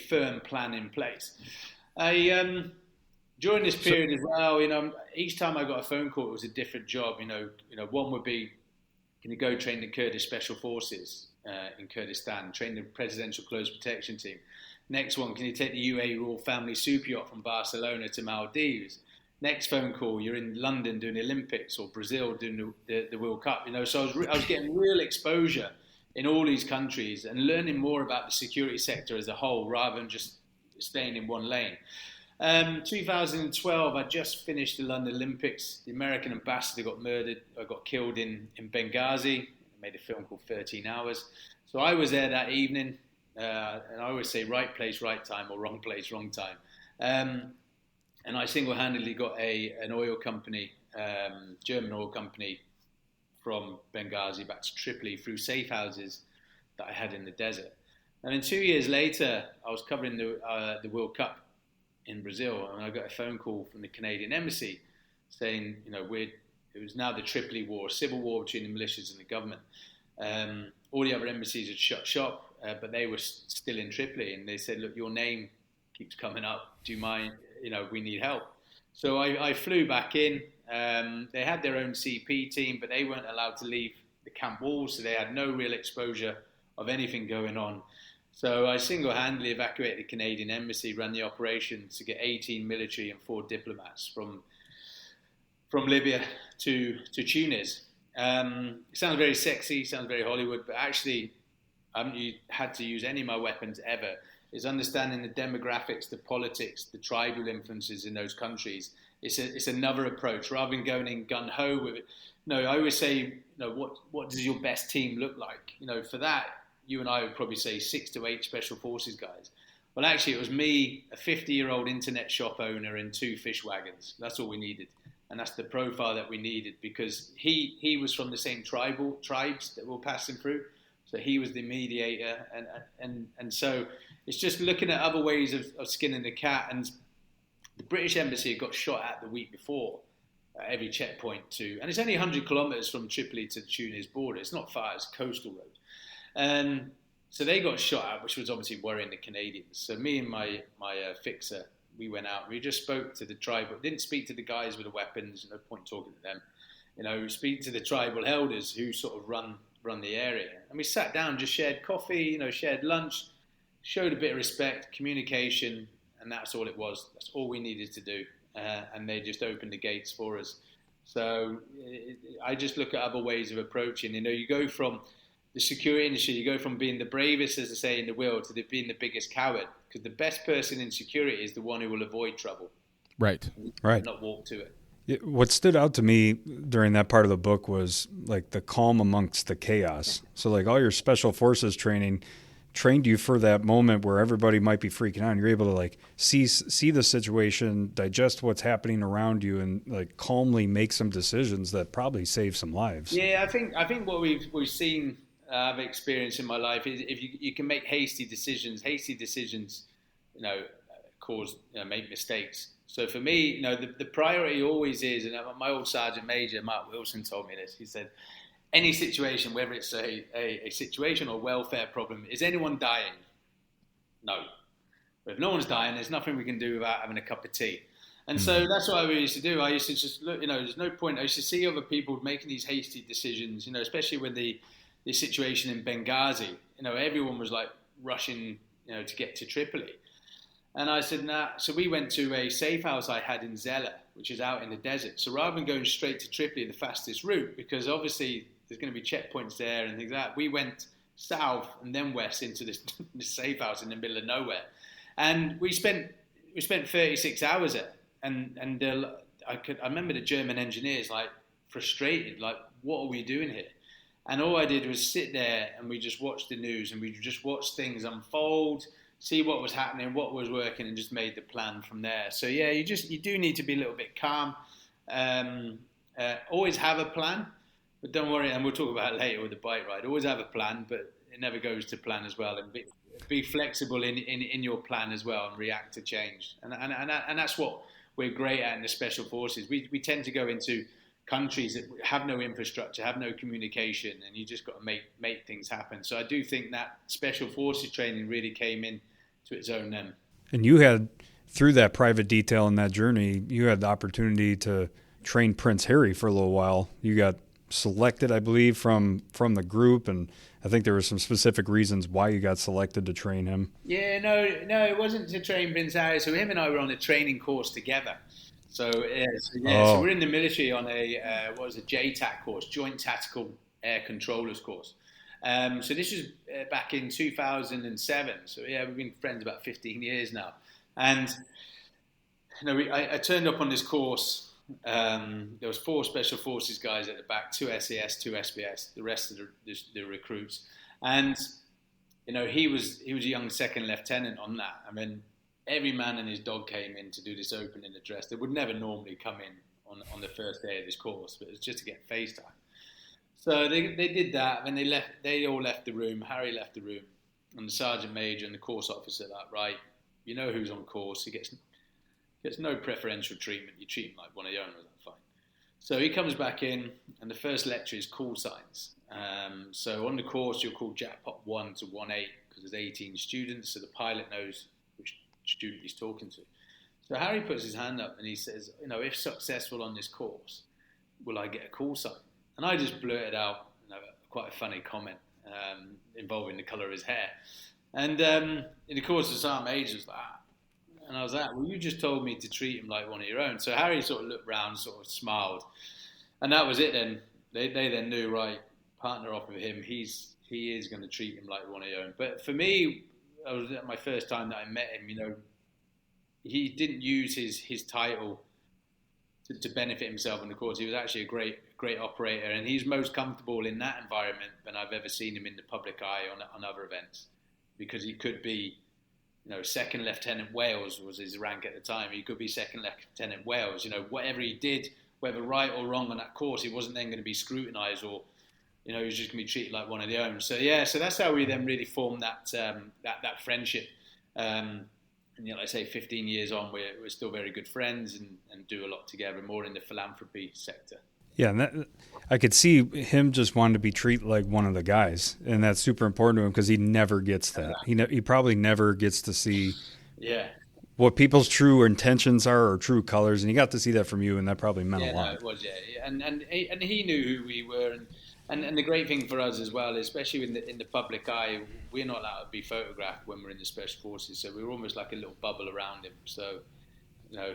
firm plan in place. During this period as well, each time I got a phone call, it was a different job. One would be, can you go train the Kurdish Special Forces in Kurdistan, train the Presidential Close Protection Team? Next one, can you take the UAE Royal Family Super Yacht from Barcelona to Maldives? Next phone call, you're in London doing the Olympics, or Brazil doing the World Cup. So I was getting real exposure in all these countries and learning more about the security sector as a whole, rather than just staying in one lane. 2012, I just finished the London Olympics. The American ambassador got killed in Benghazi. I made a film called 13 Hours. So I was there that evening, and I always say right place, right time, or wrong place, wrong time. And I single-handedly got an oil company, German oil company, from Benghazi back to Tripoli through safe houses that I had in the desert. And then 2 years later, I was covering the World Cup in Brazil, and I got a phone call from the Canadian embassy saying, it was now the Tripoli war, a civil war between the militias and the government. All the other embassies had shut shop, but they were still in Tripoli, and they said, look, your name keeps coming up. Do you mind? We need help. So I flew back in. They had their own CP team, but they weren't allowed to leave the camp walls, so they had no real exposure of anything going on. So I single-handedly evacuated the Canadian embassy, ran the operation to get 18 military and 4 diplomats from Libya to Tunis. It sounds very sexy, sounds very Hollywood, but actually I haven't had to use any of my weapons ever. It's understanding the demographics, the politics, the tribal influences in those countries. It's another approach, rather than going in gun-ho with it. I always say, what does your best team look like? For that, you and I would probably say 6 to 8 special forces guys. Well, actually, it was me, a 50-year-old internet shop owner, and 2 fish wagons. That's all we needed. And that's the profile that we needed, because he was from the same tribes that were passing through. So he was the mediator. And so it's just looking at other ways of skinning the cat. And the British embassy had got shot at the week before at every checkpoint and it's only 100 kilometres from Tripoli to the Tunis border. It's not far, it's a coastal road. And so they got shot at, which was obviously worrying the Canadians. So me and my fixer, we went out and we just spoke to the tribal, didn't speak to the guys with the weapons, no point talking to them. Speak to the tribal elders who sort of run the area. And we sat down, just shared coffee, shared lunch, showed a bit of respect, communication, and that's all it was. That's all we needed to do. And they just opened the gates for us. So I just look at other ways of approaching. You go from the security industry, you go from being the bravest, as I say, in the world, to being the biggest coward. Because the best person in security is the one who will avoid trouble. Right. Not walk to it. What stood out to me during that part of the book was like the calm amongst the chaos. So like all your special forces training trained you for that moment where everybody might be freaking out, and you're able to like see the situation, digest what's happening around you, and like calmly make some decisions that probably save some lives. Yeah, I think what we've seen, I've experienced in my life, is if you can make hasty decisions, make mistakes. So for me, the priority always is, and my old Sergeant Major, Mark Wilson, told me this. He said, any situation, whether it's a situation or welfare problem, is anyone dying? No. But if no one's dying, there's nothing we can do without having a cup of tea. And so that's what I used to do. I used to just look, there's no point. I used to see other people making these hasty decisions, especially with the situation in Benghazi. Everyone was like rushing, to get to Tripoli. And I said, nah. So we went to a safe house I had in Zella, which is out in the desert. So rather than going straight to Tripoli, the fastest route, because obviously there's going to be checkpoints there and things like that, we went south and then west into this safe house in the middle of nowhere. And we spent 36 hours there. And I remember the German engineers like frustrated, like, what are we doing here? And all I did was sit there and we just watched the news and we just watched things unfold, see what was happening, what was working, and just made the plan from there. So yeah, you do need to be a little bit calm. Always have a plan, but don't worry, and we'll talk about it later with the bike ride. Always have a plan, but it never goes to plan as well, and be flexible in your plan as well, and react to change. And that's what we're great at in the Special Forces. We tend to go into countries that have no infrastructure, have no communication, and you just got to make things happen. So I do think that Special Forces training really came in to its own then. And you had, through that private detail in that journey, you had the opportunity to train Prince Harry for a little while. You got selected, I believe, from the group, and I think there were some specific reasons why you got selected to train him. Yeah, no, it wasn't to train Prince Harry. So him and I were on a training course together. So so we're in the military on a JTAC course, Joint Tactical Air Controllers course. So this was back in 2007. So yeah, we've been friends about 15 years now. And I turned up on this course. There was 4 Special Forces guys at the back, 2 SAS, 2 SBS, the rest of the recruits. And he was a young second lieutenant on that. I mean, every man and his dog came in to do this opening address. They would never normally come in on the first day of this course, but it was just to get face time. So they did that, and they all left the room. Harry left the room, and the sergeant major and the course officer right, you know who's on course. He gets no preferential treatment. You treat him like one of your own. Was that fine? So he comes back in, and the first lecture is call signs. So on the course, you're called Jackpot 1 to 1-8 because there's 18 students, so the pilot knows which student he's talking to. So Harry puts his hand up and he says, if successful on this course, will I get a call sign? And I just blurted out quite a funny comment involving the colour of his hair. And in the course, the sergeant major was like, and I was like, well, you just told me to treat him like one of your own. So Harry sort of looked round, sort of smiled. And that was it then. They then knew, right, partner off with him, he is going to treat him like one of your own. But for me, I was my first time that I met him, he didn't use his title to benefit himself in the course. He was actually a great operator, and he's most comfortable in that environment than I've ever seen him in the public eye on other events, because he could be, Second Lieutenant Wales was his rank at the time. He could be Second Lieutenant Wales. Whatever he did, whether right or wrong on that course, he wasn't then going to be scrutinised, or he was just going to be treated like one of the own. So so that's how we then really formed that friendship. And like I say, 15 years on, we're still very good friends and do a lot together, more in the philanthropy sector. Yeah, and I could see him just wanting to be treated like one of the guys, and that's super important to him because he never gets that. He probably never gets to see what people's true intentions are or true colors, and he got to see that from you, and that probably meant a lot. No, it was, and he knew who we were, and the great thing for us as well, especially in the public eye, we're not allowed to be photographed when we're in the Special Forces, so we're almost like a little bubble around him. So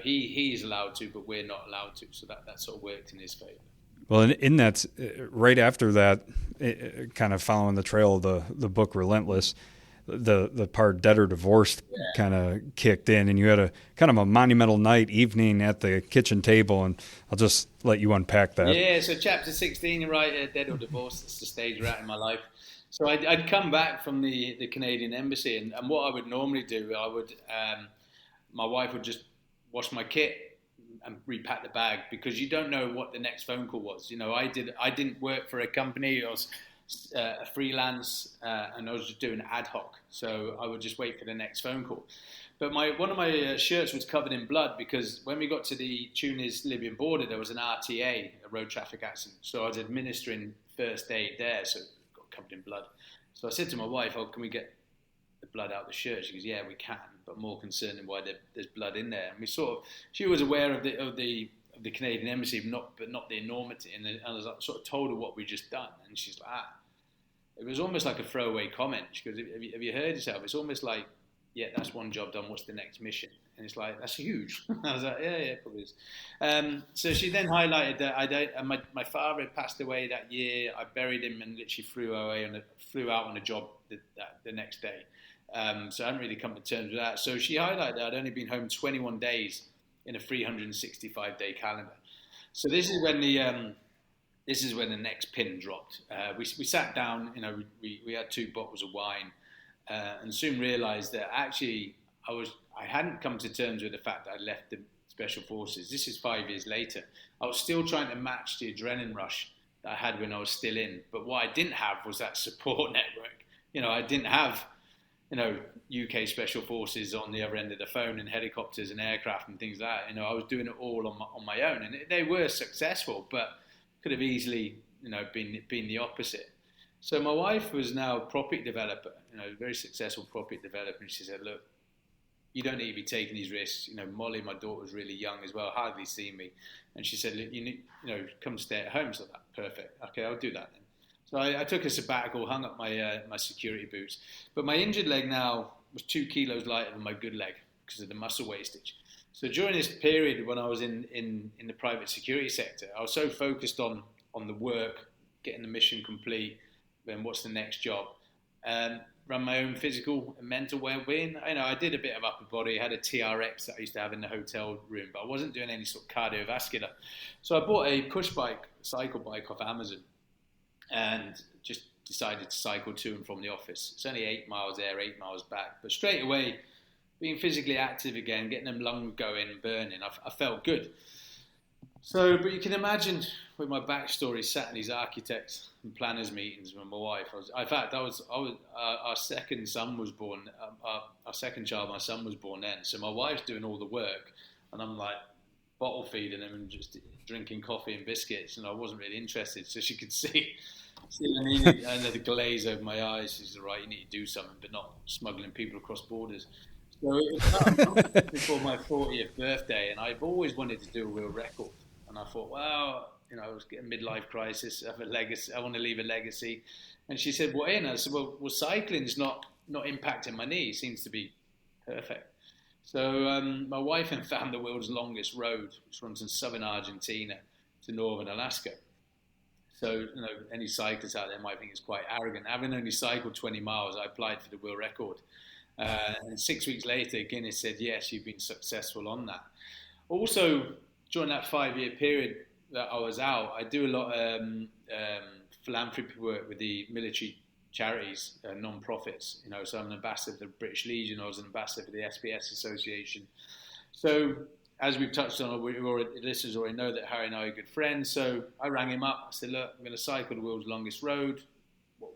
he's allowed to, but we're not allowed to. So that sort of worked in his favour. Well, in that, right after that, kind of following the trail of the book Relentless, the part Dead or Divorced kind of kicked in, and you had a kind of a monumental night evening at the kitchen table, and I'll just let you unpack that. Yeah, so chapter 16, you're right, Dead or Divorced, that's the stage we're at in my life. So I'd come back from the Canadian Embassy, and what I would normally do, my wife would just wash my kit and repack the bag, because you don't know what the next phone call was. I didn't work for a company. I was a freelance, and I was just doing ad hoc. So I would just wait for the next phone call. But one of my shirts was covered in blood, because when we got to the Tunis-Libyan border, there was an RTA, a road traffic accident. So I was administering first aid there, so it got covered in blood. So I said to my wife, can we get the blood out of the shirt? She goes, yeah, we can, but more concerned in why there's blood in there. And she was aware of the Canadian Embassy, but not the enormity. And I was sort of told her what we'd just done, and she's like, it was almost like a throwaway comment. She goes, have you heard yourself? It's almost like, yeah, that's one job done. What's the next mission? And it's like, that's huge. I was like, yeah, probably is. So she then highlighted that my father had passed away that year. I buried him and literally flew out on a job the next day. So I hadn't really come to terms with that. So she highlighted that I'd only been home 21 days in a 365-day calendar. So this is when the next pin dropped. We sat down. We had 2 bottles of wine, and soon realised that actually I hadn't come to terms with the fact that I'd left the Special Forces. This is 5 years later. I was still trying to match the adrenaline rush that I had when I was still in. But what I didn't have was that support network I didn't have, UK Special Forces on the other end of the phone and helicopters and aircraft and things like that. I was doing it all on my own, and they were successful, but could have easily, been the opposite. So my wife was now a property developer, very successful property developer, and she said, look, you don't need to be taking these risks. Molly, my daughter, was really young as well, hardly seen me. And she said, look, you need, come stay at home. So that, perfect. Okay, I'll do that then. So I took a sabbatical, hung up my security boots. But my injured leg now was 2 kilos lighter than my good leg because of the muscle wastage. So during this period when I was in the private security sector, I was so focused on the work, getting the mission complete, then what's the next job. Run my own physical and mental well-being. I did a bit of upper body. I had a TRX that I used to have in the hotel room, but I wasn't doing any sort of cardiovascular. So I bought a push bike, cycle bike off Amazon, and just decided to cycle to and from the office. It's only 8 miles there, 8 miles back. But straight away, being physically active again, getting them lungs going, burning, I felt good. So, but you can imagine with my backstory, sat in these architects and planners meetings with my wife. Our second son was born. Our second child, my son, was born then. So my wife's doing all the work, and I'm like bottle feeding him and just drinking coffee and biscuits. And I wasn't really interested, so she could see the glaze over my eyes. She said, "Right, you need to do something, but not smuggling people across borders." So it was before my 40th birthday, and I've always wanted to do a world record. And I thought, well, I was getting a midlife crisis. I have a legacy. I want to leave a legacy. And she said, "What in?" I said, "Well, cycling's not impacting my knee. It seems to be perfect." So my wife then found the world's longest road, which runs in southern Argentina to northern Alaska. So any cyclists out there might think it's quite arrogant. Having only cycled 20 miles, I applied for the world record. And 6 weeks later, Guinness said, "Yes, you've been successful on that." Also, during that 5-year period that I was out, I do a lot of philanthropy work with the military charities, non-profits. So I'm an ambassador for the British Legion. I was an ambassador for the SBS Association. So as we've touched on, listeners already know that Harry and I are good friends. So I rang him up. I said, "Look, I'm going to cycle the world's longest road.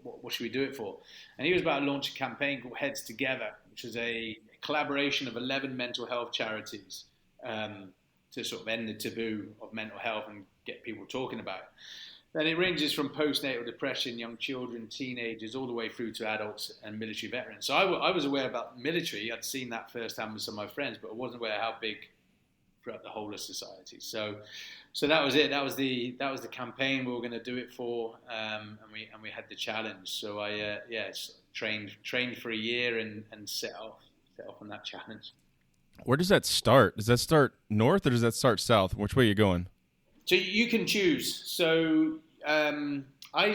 What should we do it for?" And he was about to launch a campaign called Heads Together, which was a collaboration of 11 mental health charities to sort of end the taboo of mental health and get people talking about it. And it ranges from postnatal depression, young children, teenagers, all the way through to adults and military veterans. So I was aware about the military. I'd seen that firsthand with some of my friends, but I wasn't aware how big throughout the whole of society. So that was it. That was the campaign we were going to do it for, and we had the challenge. So I trained for a year and set off on that challenge. Where does that start? Does that start north or does that start south? Which way are you going? So you can choose. So I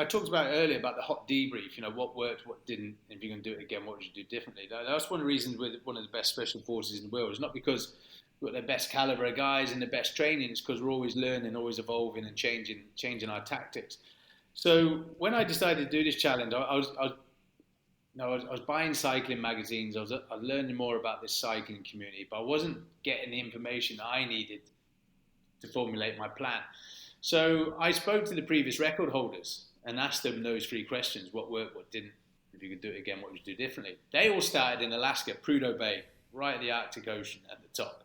talked about earlier about the hot debrief. What worked, what didn't. If you're going to do it again, what would you do differently? That's one of the reasons we're one of the best special forces in the world. It's not because we've got the best caliber of guys and the best training. It's because we're always learning, always evolving, and changing our tactics. So when I decided to do this challenge, I was buying cycling magazines. I was learning more about this cycling community, but I wasn't getting the information that I needed to formulate my plan. So I spoke to the previous record holders and asked them those 3 questions: what worked, what didn't. If you could do it again, what would you do differently? They all started in Alaska, Prudhoe Bay, right at the Arctic Ocean at the top,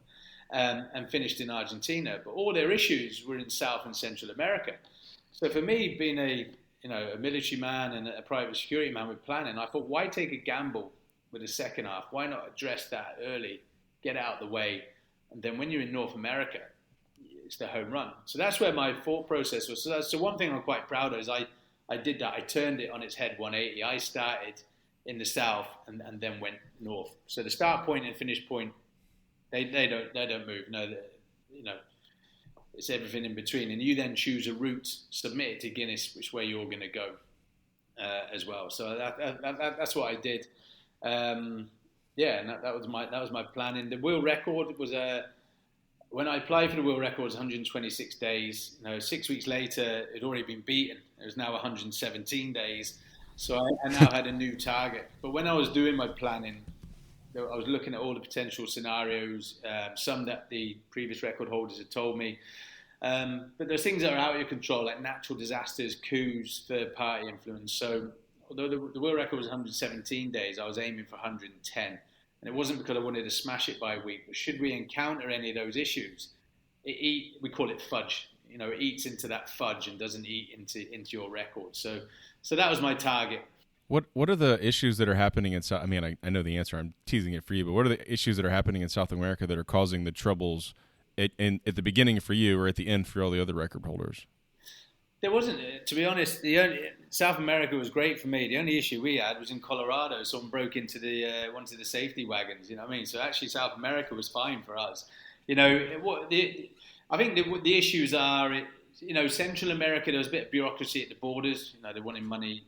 and finished in Argentina. But all their issues were in South and Central America. So for me, being a military man and a private security man with planning, I thought, why take a gamble with the second half? Why not address that early, get it out of the way, and then when you're in North America, it's the home run. So that's where my thought process was. So one thing I'm quite proud of is I did that. I turned it on its head 180. I started in the south and then went north. So the start point and finish point, they don't move. No, it's everything in between. And you then choose a route, submit it to Guinness, which way you're going to go as well. So that's what I did. And that was my planning. The world record was when I applied for the world record, it was 126 days. 6 weeks later, it had already been beaten. It was now 117 days. So I now had a new target. But when I was doing my planning, I was looking at all the potential scenarios, some that the previous record holders had told me. But there's things that are out of your control, like natural disasters, coups, third-party influence. So although the world record was 117 days, I was aiming for 110. And it wasn't because I wanted to smash it by a week, but should we encounter any of those issues, we call it fudge. You know, it eats into that fudge and doesn't eat into your record. So that was my target. What are the issues that are happening in South? I mean, I know the answer. I'm teasing it for you, but what are the issues that are happening in South America that are causing the troubles at the beginning for you or at the end for all the other record holders? There wasn't, to be honest. South America was great for me. The only issue we had was in Colorado. Someone broke into one of the safety wagons. You know what I mean? So actually, South America was fine for us. You know, I think the issues are, you know, Central America. There was a bit of bureaucracy at the borders. You know, they wanted money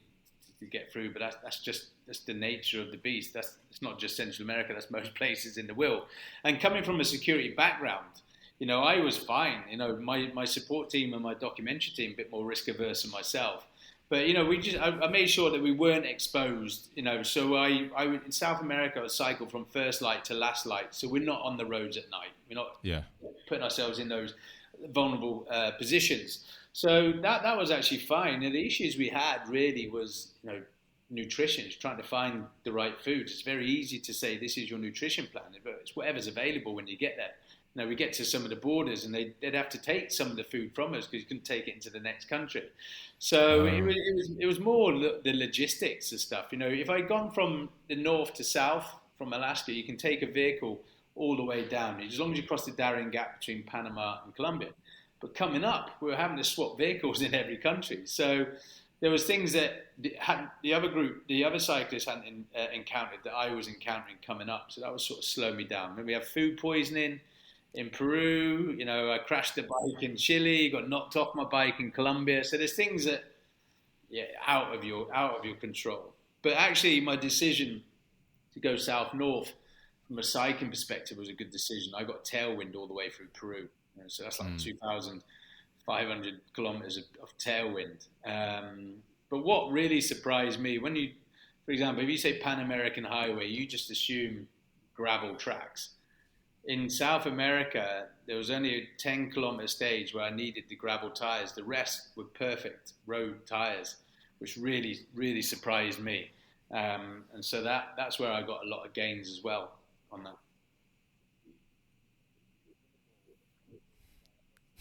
to get through, but that's the nature of the beast. It's not just Central America. That's most places in the world. And coming from a security background, you know, I was fine. You know, my support team and my documentary team, a bit more risk averse than myself. But, you know, I made sure that we weren't exposed, you know. So I in South America, I cycled from first light to last light. So we're not on the roads at night. We're not putting ourselves in those vulnerable positions. So that was actually fine. And the issues we had really was, you know, nutrition, it's trying to find the right food. It's very easy to say this is your nutrition plan, but it's whatever's available when you get there. You know, we get to some of the borders and they'd have to take some of the food from us because you couldn't take it into the next country. So it was more the logistics and stuff. You know, if I'd gone from the north to south from Alaska, you can take a vehicle all the way down, as long as you cross the Darien Gap between Panama and Colombia. But coming up, we were having to swap vehicles in every country. So there was things that the other cyclists hadn't encountered that I was encountering coming up. So that was sort of slowing me down. Then we have food poisoning in Peru. You know, I crashed the bike in Chile, got knocked off my bike in Colombia. So there's things that, out of your control. But actually, my decision to go south-north from a cycling perspective was a good decision. I got tailwind all the way through Peru. You know, so that's like 2,500 kilometers of tailwind. But what really surprised me, for example, if you say Pan American Highway, you just assume gravel tracks. In South America, there was only a 10-kilometer stage where I needed the gravel tires. The rest were perfect road tires, which really, really surprised me. And so that's where I got a lot of gains as well on that.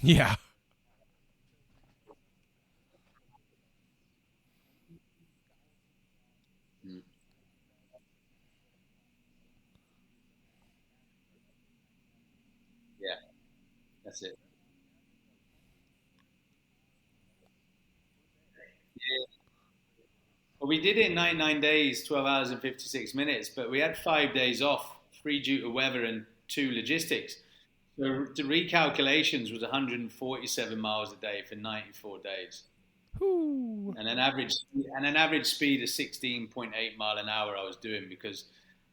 Yeah. Yeah, that's it. Yeah. Well, we did it in 99 days, 12 hours and 56 minutes, but we had 5 days off, 3 due to weather and 2 logistics. So the recalculations was 147 miles a day for 94 days. Ooh. And an average speed of 16.8 mile an hour I was doing because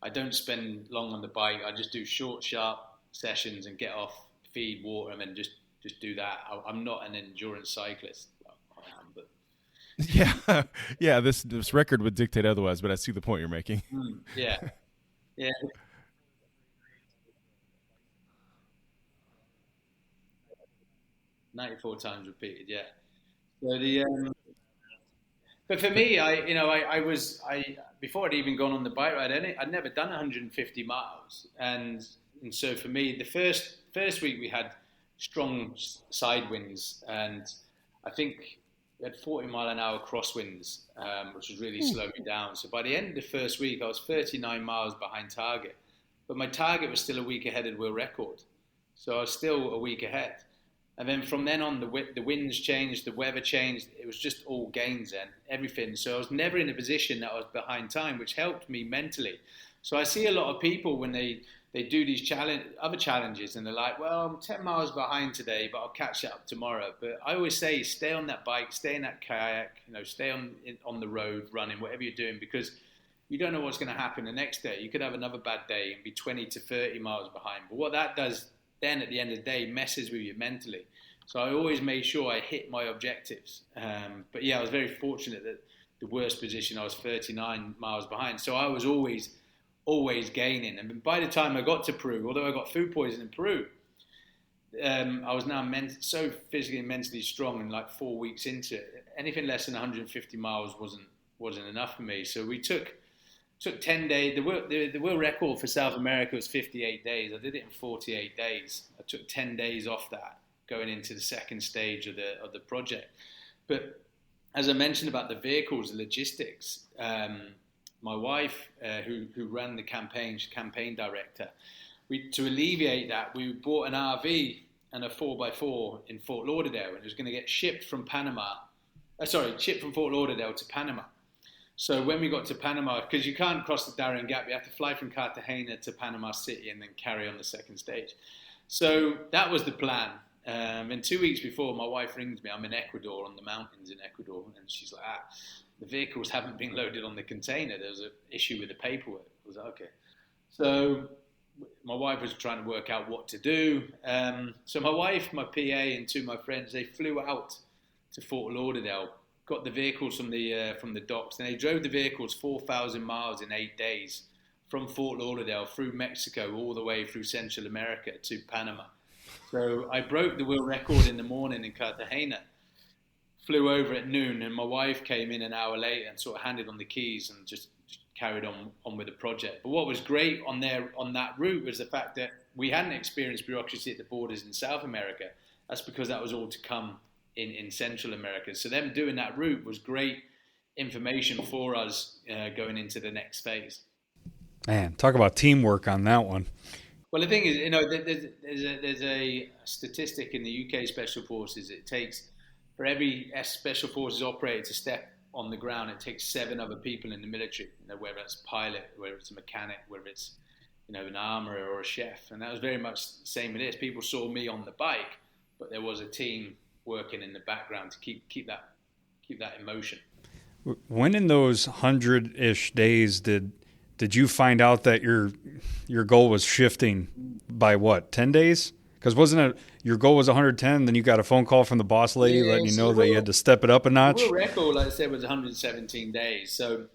I don't spend long on the bike. I just do short, sharp sessions and get off, feed, water, and then just do that. I'm not an endurance cyclist. Well, I am, but yeah. This record would dictate otherwise, but I see the point you're making. Yeah. 94 times repeated. Yeah. So but for me, I before I'd even gone on the bike ride, I'd never done 150 miles, and so for me, the first week we had strong side winds, and I think we had 40 mile an hour crosswinds, which was really slowing me down. So by the end of the first week, I was 39 miles behind target, but my target was still a week ahead of the world record, so I was still a week ahead. And then from then on, the winds changed, the weather changed. It was just all gains then, everything. So I was never in a position that I was behind time, which helped me mentally. So I see a lot of people when they do these other challenges, and they're like, well, I'm 10 miles behind today, but I'll catch it up tomorrow. But I always say, stay on that bike, stay in that kayak, stay on the road, running, whatever you're doing, because you don't know what's going to happen the next day. You could have another bad day and be 20 to 30 miles behind. But what that does then at the end of the day messes with you mentally. So I always made sure I hit my objectives. But yeah, I was very fortunate that the worst position, I was 39 miles behind. So I was always gaining. And by the time I got to Peru, although I got food poisoning in Peru, I was now so physically and mentally strong, and like 4 weeks into it, anything less than 150 miles wasn't wasn't enough for me. So we took 10 days. The world record for South America was 58 days. I did it in 48 days. I took 10 days off that going into the second stage of the project. But as I mentioned about the vehicles, the logistics, my wife, who ran the campaign, she's campaign director, to alleviate that, we bought an RV and a 4x4 in Fort Lauderdale, and it was going to get shipped from Fort Lauderdale to Panama. So when we got to Panama, because you can't cross the Darien Gap, you have to fly from Cartagena to Panama City and then carry on the second stage. So that was the plan. And 2 weeks before, my wife rings me. I'm in Ecuador, on the mountains in Ecuador, and she's like, the vehicles haven't been loaded on the container. There's an issue with the paperwork. I was like, okay. So my wife was trying to work out what to do. So my wife, my PA, and two of my friends, they flew out to Fort Lauderdale, got the vehicles from the docks, and they drove the vehicles 4,000 miles in 8 days from Fort Lauderdale through Mexico all the way through Central America to Panama. So I broke the world record in the morning in Cartagena, flew over at noon, and my wife came in an hour later and sort of handed on the keys and just carried on with the project. But what was great on that route was the fact that we hadn't experienced bureaucracy at the borders in South America. That's because that was all to come in Central America. So them doing that route was great information for us going into the next phase. Man, talk about teamwork on that one. Well, the thing is, there's a statistic in the UK Special Forces. It takes, for every Special Forces operator to step on the ground, it takes 7 other people in the military, whether it's a pilot, whether it's a mechanic, whether it's an armourer or a chef. And that was very much the same with this. People saw me on the bike, but there was a team working in the background to keep that emotion. When in those 100-ish days did you find out that your goal was shifting by what, 10 days? Because wasn't it your goal was 110, then you got a phone call from the boss lady letting you know that you had to step it up a notch? The world record, like I said, was 117 days. So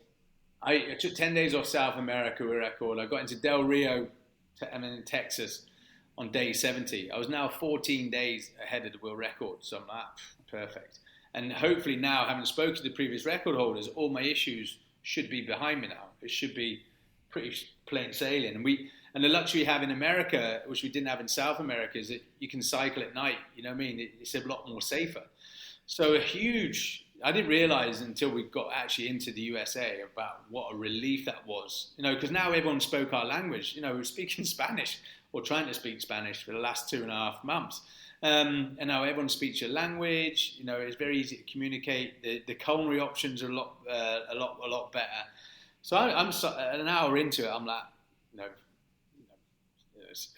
I took 10 days off South America with record. I got into Del Rio and then in Texas on day 70. I was now 14 days ahead of the world record. So I'm like, perfect. And hopefully now, having spoken to the previous record holders, all my issues should be behind me now. It should be pretty plain sailing. And the luxury we have in America, which we didn't have in South America, is that you can cycle at night. You know what I mean? It's a lot more safer. So I didn't realize until we got actually into the USA about what a relief that was. Because now everyone spoke our language. We were speaking Spanish or trying to speak Spanish for the last 2.5 months. And now everyone speaks your language. It's very easy to communicate. The culinary options are a lot better. So I'm an hour into it. I'm like,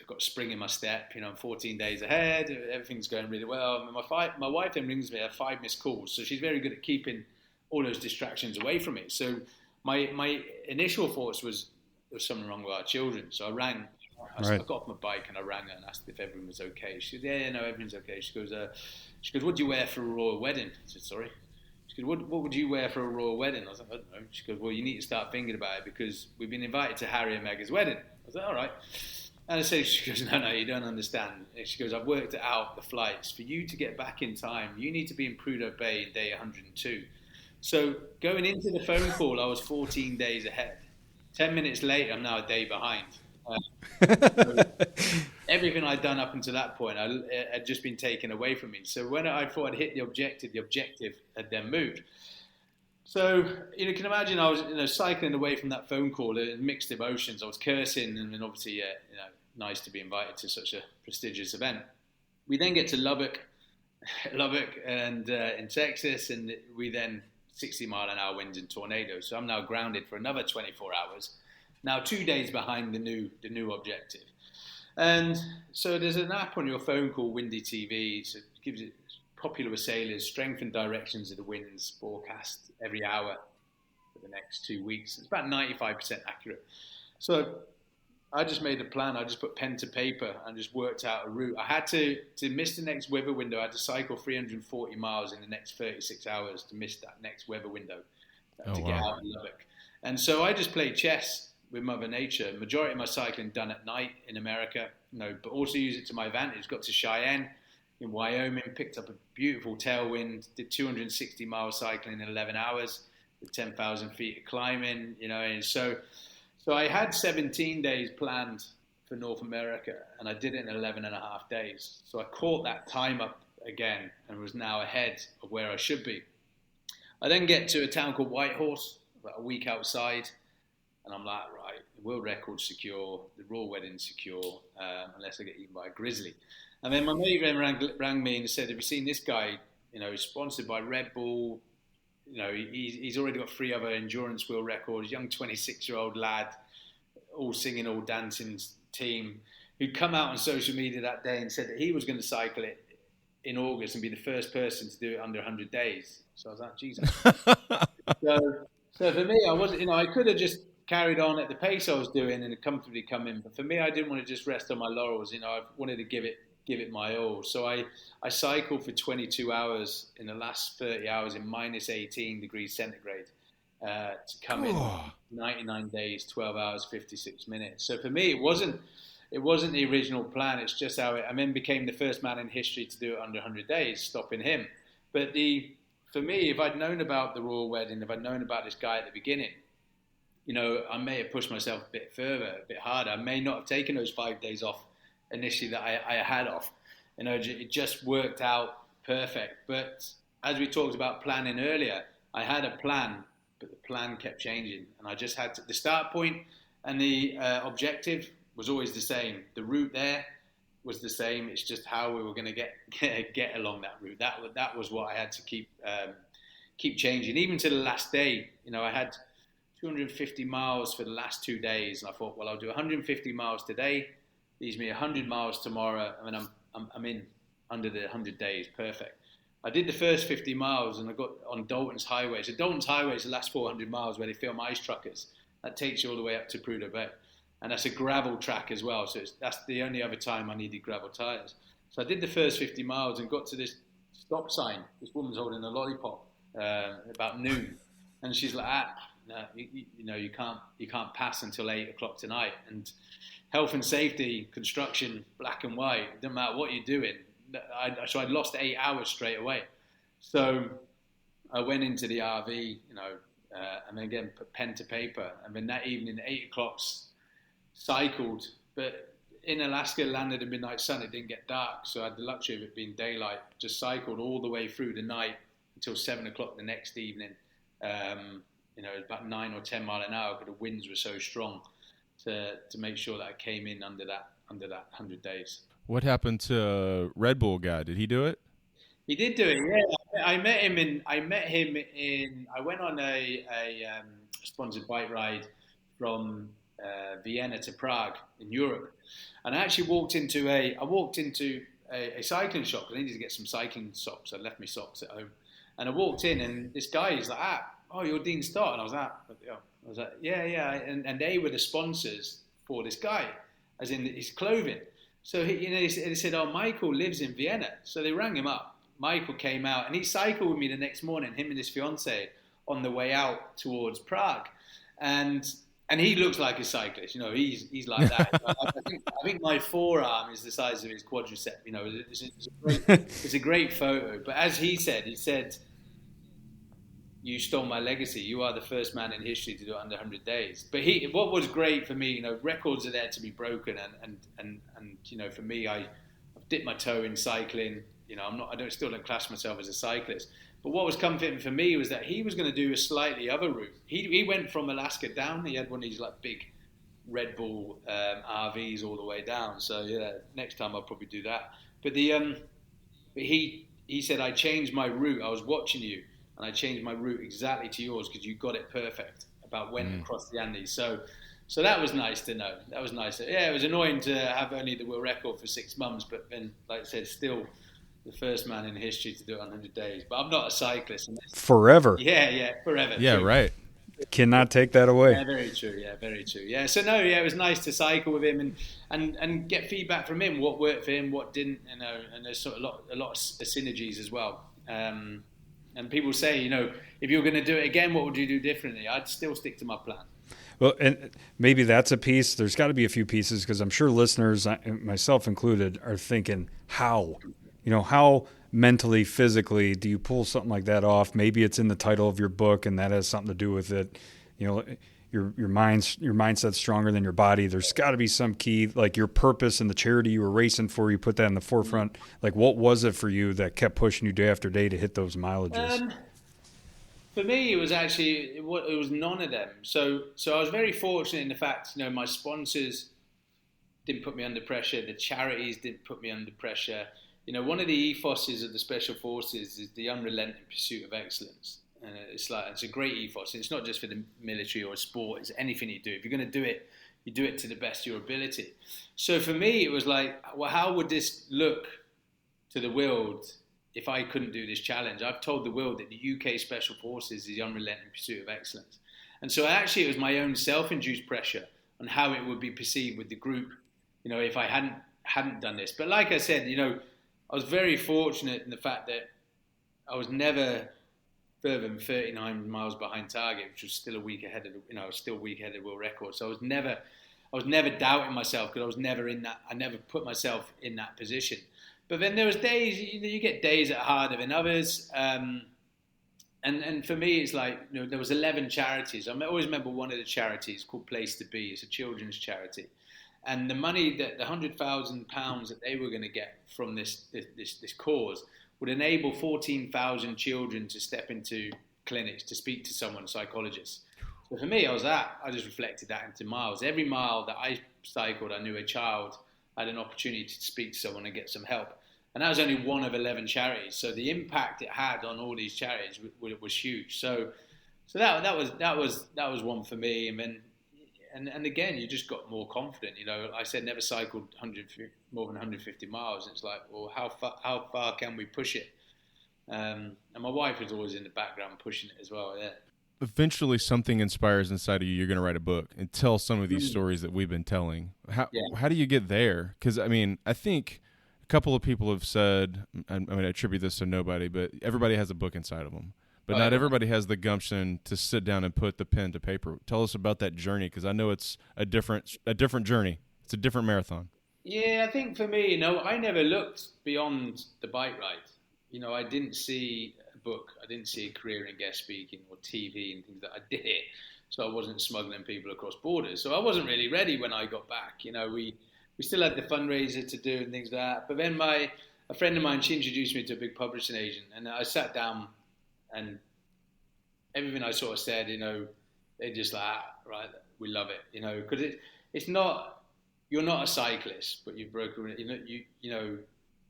I've got spring in my step. I'm 14 days ahead. Everything's going really well. My wife then rings me. I have 5 missed calls, so she's very good at keeping all those distractions away from me. So my initial thoughts was there was something wrong with our children. So I rang. I got off my bike and I rang her and asked if everything was okay. She said, yeah, no, everything's okay. She goes, what do you wear for a royal wedding? I said, sorry. She goes, what would you wear for a royal wedding? I was like, I don't know. She goes, well, you need to start thinking about it because we've been invited to Harry and Meghan's wedding. I was like, all right. And she goes, no, you don't understand. And she goes, I've worked out the flights. For you to get back in time, you need to be in Prudhoe Bay in day 102. So going into the phone call, I was 14 days ahead. 10 minutes later, I'm now a day behind. So everything I'd done up until that point had just been taken away from me. So when I thought I'd hit the objective had then moved. So you can imagine I was cycling away from that phone call in mixed emotions. I was cursing, and then obviously nice to be invited to such a prestigious event. We then get to Lubbock and in Texas, and we then 60-mile-an-hour winds and tornadoes. So I'm now grounded for another 24 hours. Now 2 days behind the new objective. And so there's an app on your phone called Windy TV. So it gives it popular with sailors, strength and directions of the winds forecast every hour for the next 2 weeks. It's about 95% accurate. So I just made a plan. I just put pen to paper and just worked out a route. I had to miss the next weather window. I had to cycle 340 miles in the next 36 hours to miss that next weather window to get out of Lubbock. And so I just played chess with Mother Nature. Majority of my cycling done at night in America, but also use it to my advantage. Got to Cheyenne in Wyoming, picked up a beautiful tailwind, did 260 miles cycling in 11 hours, the 10,000 feet of climbing, and so I had 17 days planned for North America, and I did it in 11 and a half days. So I caught that time up again and was now ahead of where I should be. I then get to a town called Whitehorse, about a week outside, and I'm like, right, the world record's secure, the royal wedding's secure, unless I get eaten by a grizzly. And then my mate rang me and said, have you seen this guy? He's sponsored by Red Bull. He's already got 3 other endurance world records, young 26-year-old lad, all singing, all dancing team, who'd come out on social media that day and said that he was going to cycle it in August and be the first person to do it under 100 days. So I was like, Jesus. so for me, I wasn't, I could have just carried on at the pace I was doing and comfortably come in. But for me, I didn't want to just rest on my laurels. I wanted to give it my all. So I cycled for 22 hours in the last 30 hours in minus 18 degrees centigrade to come in 99 days, 12 hours, 56 minutes. So for me, it wasn't the original plan. It's just how I then became the first man in history to do it under 100 days, stopping him. But for me, if I'd known about the royal wedding, if I'd known about this guy at the beginning, I may have pushed myself a bit further, a bit harder. I may not have taken those 5 days off initially that I had off. It just worked out perfect. But as we talked about planning earlier, I had a plan, but the plan kept changing. And I just had the start point and the objective was always the same. The route there was the same. It's just how we were going to get along that route. That was what I had to keep changing. Even to the last day, I had 250 miles for the last 2 days, and I thought, well, I'll do 150 miles today. Leaves me 100 miles tomorrow, and I'm in under the 100 days. Perfect. I did the first 50 miles, and I got on Dalton's Highway. So Dalton's Highway is the last 400 miles where they film ice truckers. That takes you all the way up to Prudhoe Bay. And that's a gravel track as well. So that's the only other time I needed gravel tyres. So I did the first 50 miles and got to this stop sign. This woman's holding a lollipop about noon. And she's like, no, you can't pass until 8 o'clock tonight. And health and safety, construction, black and white, it doesn't matter what you're doing. So I'd lost 8 hours straight away. So I went into the RV, and then again put pen to paper. And then that evening, 8 o'clock, cycled, but in Alaska, landed in midnight sun. It didn't get dark, so I had the luxury of it being daylight. Just cycled all the way through the night until 7 o'clock the next evening. About 9 or 10 mile an hour, but the winds were so strong to make sure that I came in under that 100 days. What happened to Red Bull guy? Did he do it? He did do it. Yeah, I met him in. I went on a sponsored bike ride from Vienna to Prague in Europe, and I actually walked into a cycling shop. I needed to get some cycling socks. I left my socks at home, and I walked in, and this guy is like, "Oh, you're Dean Stott," and I was like, "Yeah," and they were the sponsors for this guy, as in his clothing. So he said, "Oh, Michael lives in Vienna," so they rang him up. Michael came out, and he cycled with me the next morning, him and his fiance, on the way out towards Prague, and he looks like a cyclist. He's like that. I think my forearm is the size of his quadricep. It's a great photo. But as he said, "You stole my legacy. You are the first man in history to do it under 100 days." But what was great for me, records are there to be broken, and for me, I've dipped my toe in cycling. I still don't class myself as a cyclist. But what was comforting for me was that he was going to do a slightly other route. He went from Alaska down. He had one of these like big Red Bull RVs all the way down. So yeah, next time I'll probably do that. But he said, "I changed my route. I was watching you, and I changed my route exactly to yours because you got it perfect about when across the Andes." So that was nice to know. That was nice. Yeah, it was annoying to have only the world record for 6 months, but then, like I said, still the first man in history to do it on 100 days. But I'm not a cyclist. Forever. Yeah, forever. Yeah, true. right. Cannot take that away. Yeah, very true. Yeah, so no, yeah, it was nice to cycle with him and get feedback from him, what worked for him, what didn't, and there's sort of a lot of synergies as well. And people say, if you're going to do it again, what would you do differently? I'd still stick to my plan. Well, and maybe that's a piece. There's got to be a few pieces because I'm sure listeners, myself included, are thinking, how? how mentally, physically do you pull something like that off? Maybe it's in the title of your book and that has something to do with it. Your mindset's stronger than your body. There's got to be some key, like your purpose and the charity you were racing for. You put that in the forefront. Like, what was it for you that kept pushing you day after day to hit those mileages? For me, it was actually it was none of them. So I was very fortunate in the fact, my sponsors didn't put me under pressure. The charities didn't put me under pressure. One of the ethoses of the Special Forces is the unrelenting pursuit of excellence. And it's a great ethos. It's not just for the military or sport. It's anything you do. If you're going to do it, you do it to the best of your ability. So for me, it was like, well, how would this look to the world if I couldn't do this challenge? I've told the world that the UK Special Forces is the unrelenting pursuit of excellence. And so actually it was my own self-induced pressure on how it would be perceived with the group, if I hadn't done this. But like I said, I was very fortunate in the fact that I was never further than 39 miles behind target, which was still a week ahead of the world record. So I was never doubting myself because I was never in that. I never put myself in that position. But then there was days, you get days that are harder than others. And for me, it's like, there was 11 charities. I always remember one of the charities called Place to Be. It's a children's charity. And the money the £100,000 that they were going to get from this cause would enable 14,000 children to step into clinics to speak to someone, a psychologist. So for me, I just reflected that into miles. Every mile that I cycled, I knew a child had an opportunity to speak to someone and get some help. And that was only one of 11 charities. So the impact it had on all these charities was huge. So that was one for me. And then, and again, you just got more confident. I said never cycled more than 150 miles. It's like, well, how far can we push it? And my wife was always in the background pushing it as well. Yeah. Eventually, something inspires inside of you. You're going to write a book and tell some of these stories that we've been telling. How do you get there? Because I think a couple of people have said, I'm going to attribute this to nobody, but everybody has a book inside of them. But not everybody has the gumption to sit down and put the pen to paper. Tell us about that journey, because I know it's a different journey. It's a different marathon. Yeah, I think for me, I never looked beyond the bike ride. I didn't see a book. I didn't see a career in guest speaking or TV and things that I did it. So I wasn't smuggling people across borders. So I wasn't really ready when I got back. We still had the fundraiser to do and things like that. But then a friend of mine, she introduced me to a big publishing agent, and I sat down. And everything I sort of said, they just like, right, we love it, because it's not, you're not a cyclist, but you've broken,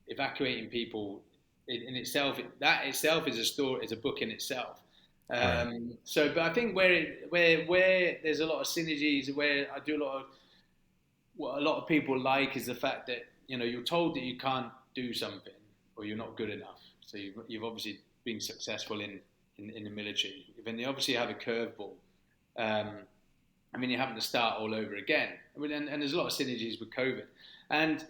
evacuating people in itself, that itself is a story, is a book in itself. Right. But I think where there's a lot of synergies, where I do what a lot of people like is the fact that, you're told that you can't do something or you're not good enough. So you've obviously being successful in the military. Then they obviously have a curveball. You're having to start all over again. And there's a lot of synergies with COVID. And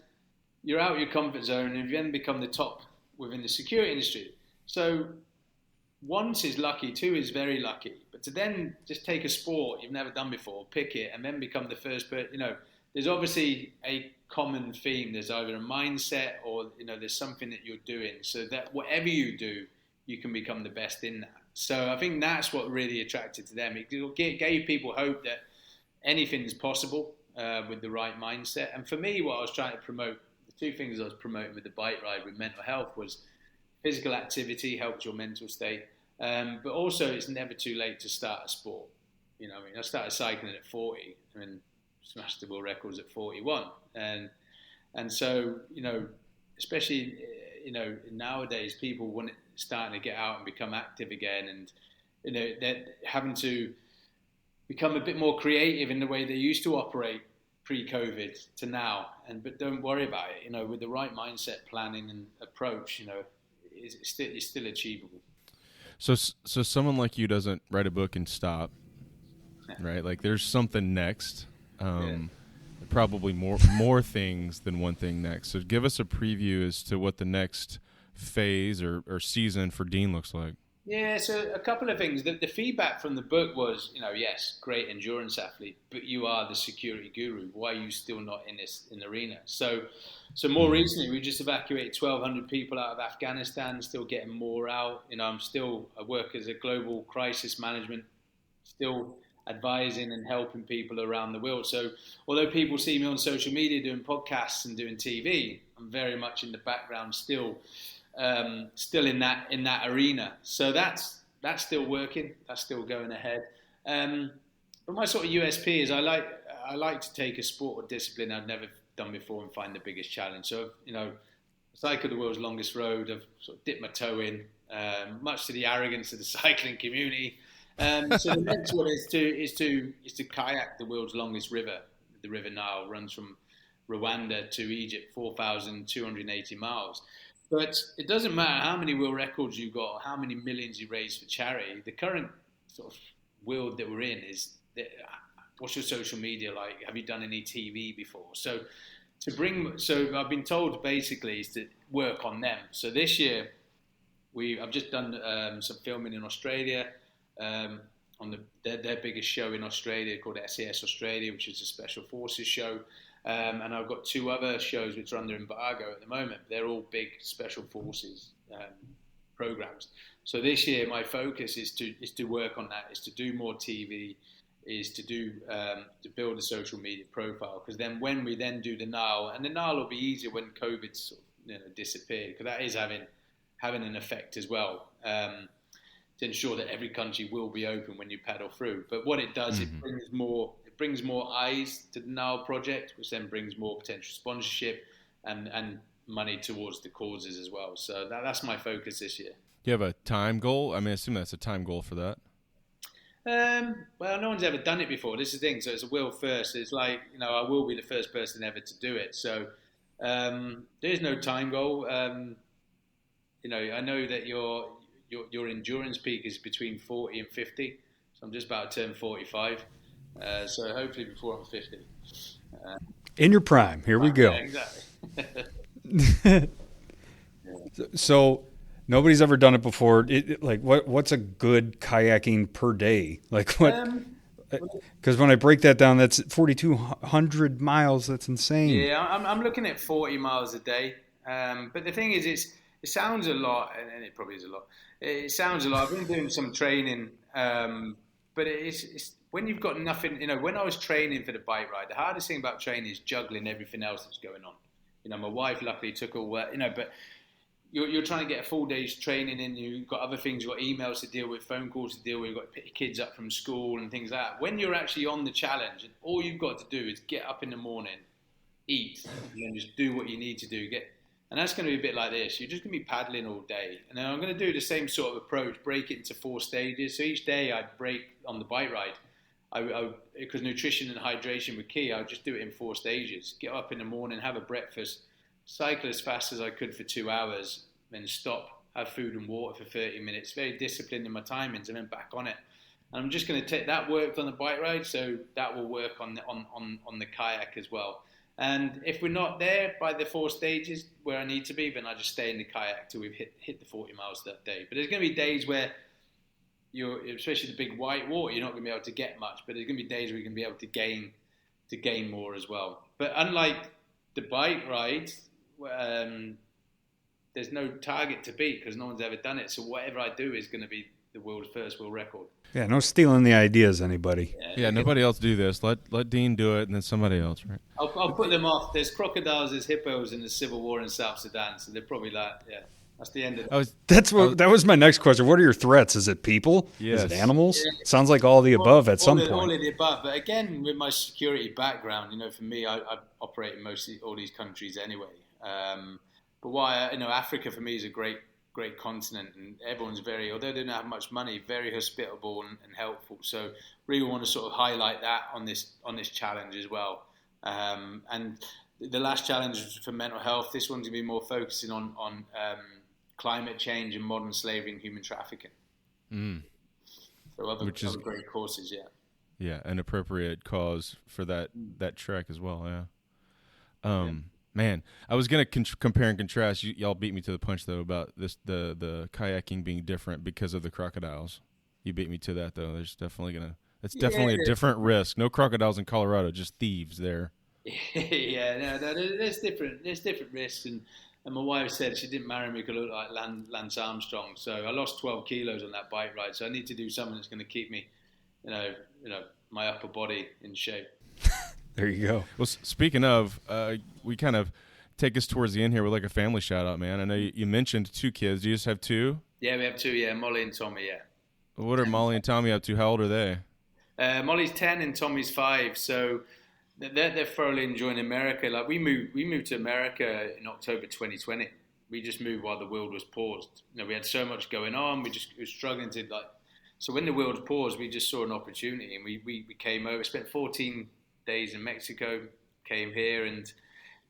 you're out of your comfort zone, and you then become the top within the security industry. So once is lucky, two is very lucky. But to then just take a sport you've never done before, pick it, and then become the first person, there's obviously a common theme. There's either a mindset or, there's something that you're doing so that whatever you do, you can become the best in that. So I think that's what really attracted to them. It gave people hope that anything's possible with the right mindset. And for me, what I was trying to promote, the two things I was promoting with the bike ride with mental health was physical activity helps your mental state. But also it's never too late to start a sport. I started cycling at 40 and smashed the world records at 41. And so, especially, nowadays people starting to get out and become active again, and they're having to become a bit more creative in the way they used to operate pre-COVID to now. But don't worry about it. With the right mindset, planning, and approach, it's still achievable. So someone like you doesn't write a book and stop, right? Like there's something next. Probably more things than one thing next. So give us a preview as to what the next phase or season for Dean looks like. Yeah, so a couple of things. The feedback from the book was, yes, great endurance athlete, but you are the security guru. Why are you still not in the arena? So more recently, we just evacuated 1,200 people out of Afghanistan, still getting more out. I work as a global crisis management, still advising and helping people around the world. So although people see me on social media doing podcasts and doing TV, I'm very much in the background still in that arena. So that's still working. That's still going ahead. But my sort of USP is I like to take a sport or discipline I've never done before and find the biggest challenge. So cycle the world's longest road. I've sort of dipped my toe in, much to the arrogance of the cycling community. So the next one is to kayak the world's longest river. The River Nile runs from Rwanda to Egypt, 4,280 miles. But it doesn't matter how many world records you got, or how many millions you raise for charity. The current sort of world that we're in is, what's your social media like? Have you done any TV before? So I've been told basically is to work on them. So this year, I've just done some filming in Australia on their biggest show in Australia called SAS Australia, which is a special forces show. And I've got 2 other shows which are under embargo at the moment. They're all big special forces programs. So this year, my focus is to work on that, is to do more TV, is to build a social media profile. Because then when we then do the Nile, and the Nile will be easier when COVID sort of disappeared, because that is having an effect as well. To ensure that every country will be open when you paddle through. But what it does, it brings more eyes to the Nile project, which then brings more potential sponsorship and money towards the causes as well. So that's my focus this year. Do you have a time goal? I assume that's a time goal for that. Well, no one's ever done it before. This is the thing. So it's a will first. It's like, I will be the first person ever to do it. So there's no time goal. I know that your endurance peak is between 40 and 50. So I'm just about to turn 45. So hopefully before I'm 50. In your prime. Here we go. Yeah, exactly. So nobody's ever done it before. What's a good kayaking per day? Like what? Because when I break that down, that's 4,200 miles. That's insane. Yeah, I'm looking at 40 miles a day. But the thing is, it sounds a lot, and it probably is a lot. It sounds a lot. I've been doing some training, but it's when you've got nothing. When I was training for the bike ride, the hardest thing about training is juggling everything else that's going on. My wife luckily took all work. But you're trying to get a full day's training in. You've got other things. You've got emails to deal with, phone calls to deal with. You've got to pick your kids up from school and things like that. When you're actually on the challenge, and all you've got to do is get up in the morning, eat, and then just do what you need to do. And that's going to be a bit like this. You're just going to be paddling all day. And then I'm going to do the same sort of approach, break it into 4 stages. So each day I break on the bike ride. Because nutrition and hydration were key, I would just do it in 4 stages. Get up in the morning, have a breakfast, cycle as fast as I could for 2 hours, then stop, have food and water for 30 minutes. Very disciplined in my timings, and then back on it. And I'm just going to take that worked on the bike ride, so that will work on the kayak as well. And if we're not there by the 4 stages where I need to be, then I just stay in the kayak till we've hit the 40 miles that day. But there's going to be days where especially the big white water, you're not going to be able to get much. But there's going to be days where you're going to be able to gain more as well. But unlike the bike ride, there's no target to beat because no one's ever done it. So whatever I do is going to be the world's first world record. Yeah, no stealing the ideas, anybody. Yeah, nobody else do this. Let Dean do it, and then somebody else, right? I'll put them off. There's crocodiles, there's hippos in the civil war in South Sudan, so they're probably like, yeah, that's the end of it. That was my next question. What are your threats? Is it people? Yes. Is it animals? Yeah. Sounds like all the above at some point. All of the above. But again, with my security background, for me, I operate in mostly all these countries anyway. But Africa for me is a great continent, and everyone's although they don't have much money, very hospitable and helpful. So really want to sort of highlight that on this challenge as well. And the last challenge was for mental health. This one's going to be more focusing on climate change and modern slavery and human trafficking. So other great courses, yeah. Yeah, an appropriate cause for that trek as well, yeah. Man, I was gonna compare and contrast. Y'all beat me to the punch though about the kayaking being different because of the crocodiles. You beat me to that though. It's definitely a different risk. No crocodiles in Colorado, just thieves there. Yeah, no, there's different risks, and my wife said she didn't marry me because I look like Lance Armstrong. So I lost 12 kilos on that bike ride. So I need to do something that's going to keep me, my upper body in shape. There you go. Well, speaking of, we kind of take us towards the end here with like a family shout out, man. I know you mentioned 2 kids. Do you just have 2? Yeah, we have 2. Yeah, Molly and Tommy. Yeah. What are Molly and Tommy up to? How old are they? Molly's 10 and Tommy's 5. So they're thoroughly enjoying America. Like we moved to America in October 2020. We just moved while the world was paused. We had so much going on. We were struggling to So when the world was paused, we just saw an opportunity, and we came over. Spent 14 days in Mexico, came here and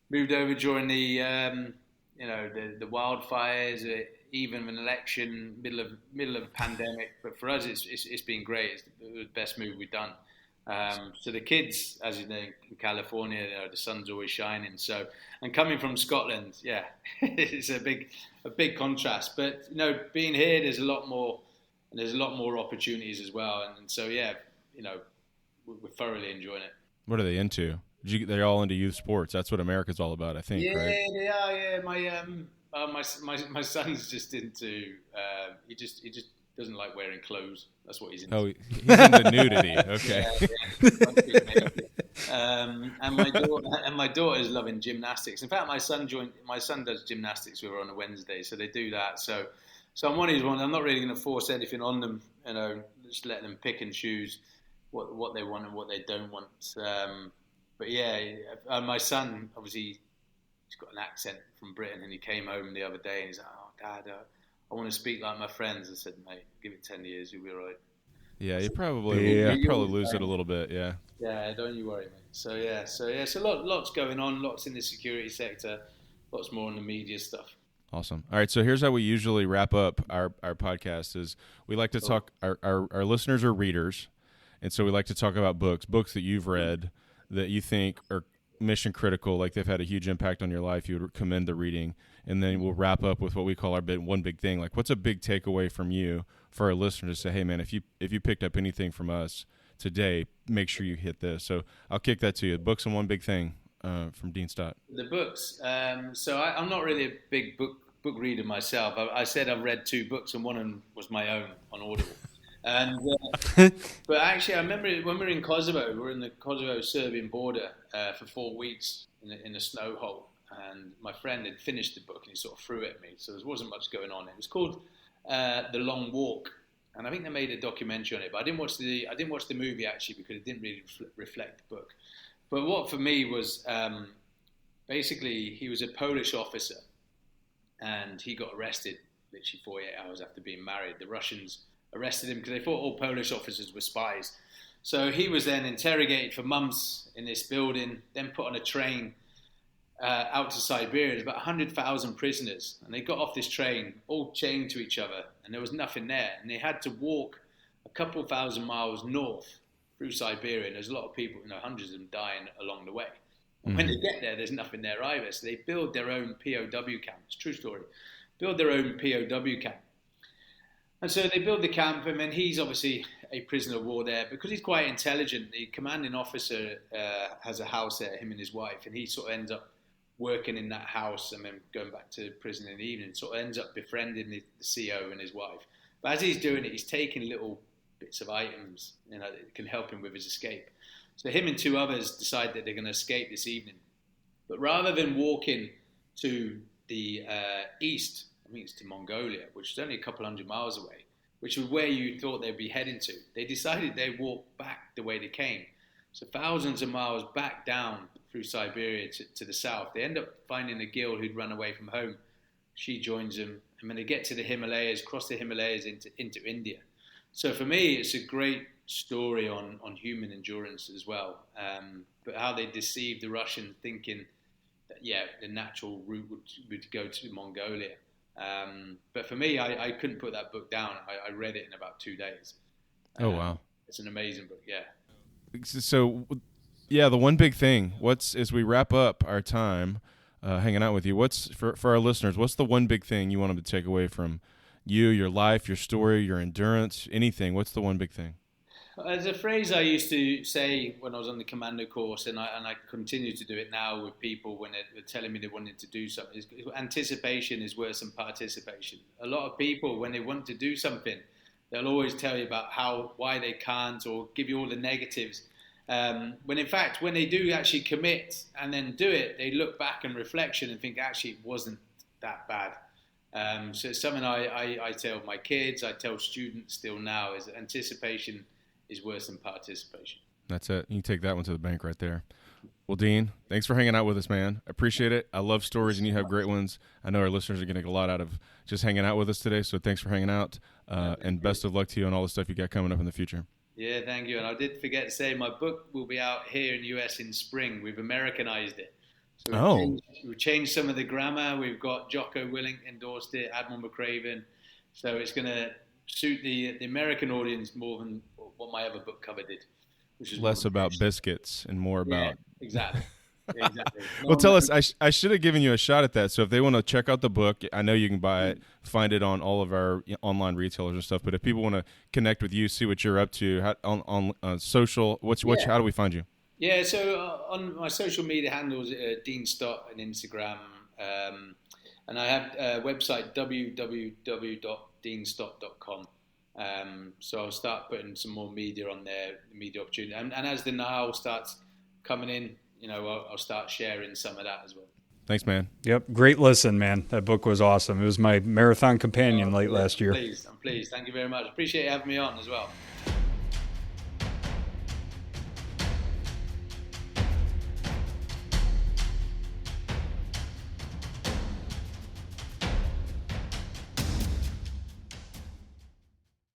moved over during the wildfires, even an election, middle of a pandemic. But for us, it's been great. It's the best move we've done. So the kids, as you know, in California, the sun's always shining. So, and coming from Scotland, yeah, it's a big contrast. But being here, there's a lot more opportunities as well. And so, yeah, we're thoroughly enjoying it. What are they into? They're all into youth sports. That's what America's all about, I think. Yeah, right? they are. Yeah, my son's just into. He just doesn't like wearing clothes. That's what he's into. Oh, he's into nudity. Okay. And my daughter's loving gymnastics. In fact, my son does gymnastics with her on a Wednesday, so they do that. So I'm one of these ones. I'm not really going to force anything on them. Just let them pick and choose what they want and what they don't want. But yeah, my son, obviously, he's got an accent from Britain, and he came home the other day and he's like, "Oh, Dad, I want to speak like my friends." I said, "Mate, give it 10 years, you'll be all right." Yeah, you probably lose it a little bit. Yeah. Yeah, don't you worry, mate. So lots going on, lots in the security sector, lots more on the media stuff. Awesome. All right, so here's how we usually wrap up our podcast is we like to talk, our listeners are readers, and so we like to talk about books that you've read that you think are mission critical, like they've had a huge impact on your life, you would commend the reading, and then we'll wrap up with what we call our one big thing. Like, what's a big takeaway from you for our listeners to say, hey, man, if you picked up anything from us today, make sure you hit this. So I'll kick that to you. Books and one big thing from Dean Stott. The books. So I'm not really a big book reader myself. I said I've read 2 books, and one of them was my own on Audible. And but actually, I remember when we were in Kosovo. We were in the Kosovo-Serbian border for 4 weeks in a snow hole. And my friend had finished the book, and he sort of threw it at me. So there wasn't much going on. It was called The Long Walk, and I think they made a documentary on it. But I didn't watch the movie actually because it didn't really reflect the book. But what for me was basically he was a Polish officer, and he got arrested literally 48 hours after being married. The Russians arrested him because they thought all Polish officers were spies. So he was then interrogated for months in this building, then put on a train out to Siberia. There's about 100,000 prisoners, and they got off this train all chained to each other, and there was nothing there. And they had to walk a couple thousand miles north through Siberia, and there's a lot of people, hundreds of them dying along the way. And when they get there, there's nothing there either. So they build their own POW camp. It's a true story. Build their own POW camp. And so they build the camp, and then he's obviously a prisoner of war there. Because he's quite intelligent, the commanding officer has a house there, him and his wife, and he sort of ends up working in that house and then going back to prison in the evening. Sort of ends up befriending the CO and his wife. But as he's doing it, he's taking little bits of items that can help him with his escape. So him and 2 others decide that they're going to escape this evening. But rather than walking to the east, I think it's to Mongolia, which is only a couple hundred miles away, which was where you thought they'd be heading to, they decided they'd walk back the way they came. So thousands of miles back down through Siberia to the south. They end up finding a girl who'd run away from home. She joins them, and when they get to the Himalayas, cross the Himalayas into India. So for me, it's a great story on human endurance as well, but how they deceived the Russians thinking that, the natural route would go to Mongolia. But for me, I couldn't put that book down. I read it in about 2 days. Oh, wow. It's an amazing book, yeah. So, the one big thing, as we wrap up our time, hanging out with you. What's for our listeners? What's the one big thing you want them to take away from you, your life, your story, your endurance, anything? What's the one big thing? There's a phrase I used to say when I was on the commando course, and I continue to do it now with people when they're telling me they wanted to do something. Anticipation is worse than participation. A lot of people, when they want to do something, they'll always tell you about why they can't, or give you all the negatives. When in fact, when they do actually commit and then do it, they look back in reflection and think actually it wasn't that bad. So it's something I tell my kids, I tell students still now, is anticipation is worse than participation. That's it. You can take that one to the bank right there. Well, Dean, thanks for hanging out with us, man. I appreciate it. I love stories, and you have great ones. I know our listeners are getting a lot out of just hanging out with us today, so thanks for hanging out, and best of luck to you on all the stuff you got coming up in the future. Yeah, thank you. And I did forget to say, my book will be out here in the US in spring. We've Americanized it. So we've changed some of the grammar. We've got Jocko Willink endorsed it, Admiral McRaven. So it's going to suit the American audience more than what my other book cover did. Which is less about biscuits and more about... Yeah, exactly. Exactly. Well, tell us, I should have given you a shot at that. So if they want to check out the book, I know you can buy it, find it on all of our online retailers and stuff. But if people want to connect with you, see what you're up to on social, how do we find you? Yeah, so on my social media handles, Dean Stott on Instagram, and I have a website, www.deanstott.com. So I'll start putting some more media on there, media opportunity, and as the Nile starts coming in, I'll start sharing some of that as well. Thanks, man. Yep, great listen, man. That book was awesome. It was my marathon companion late last year. I'm pleased. Thank you very much. Appreciate you having me on as well.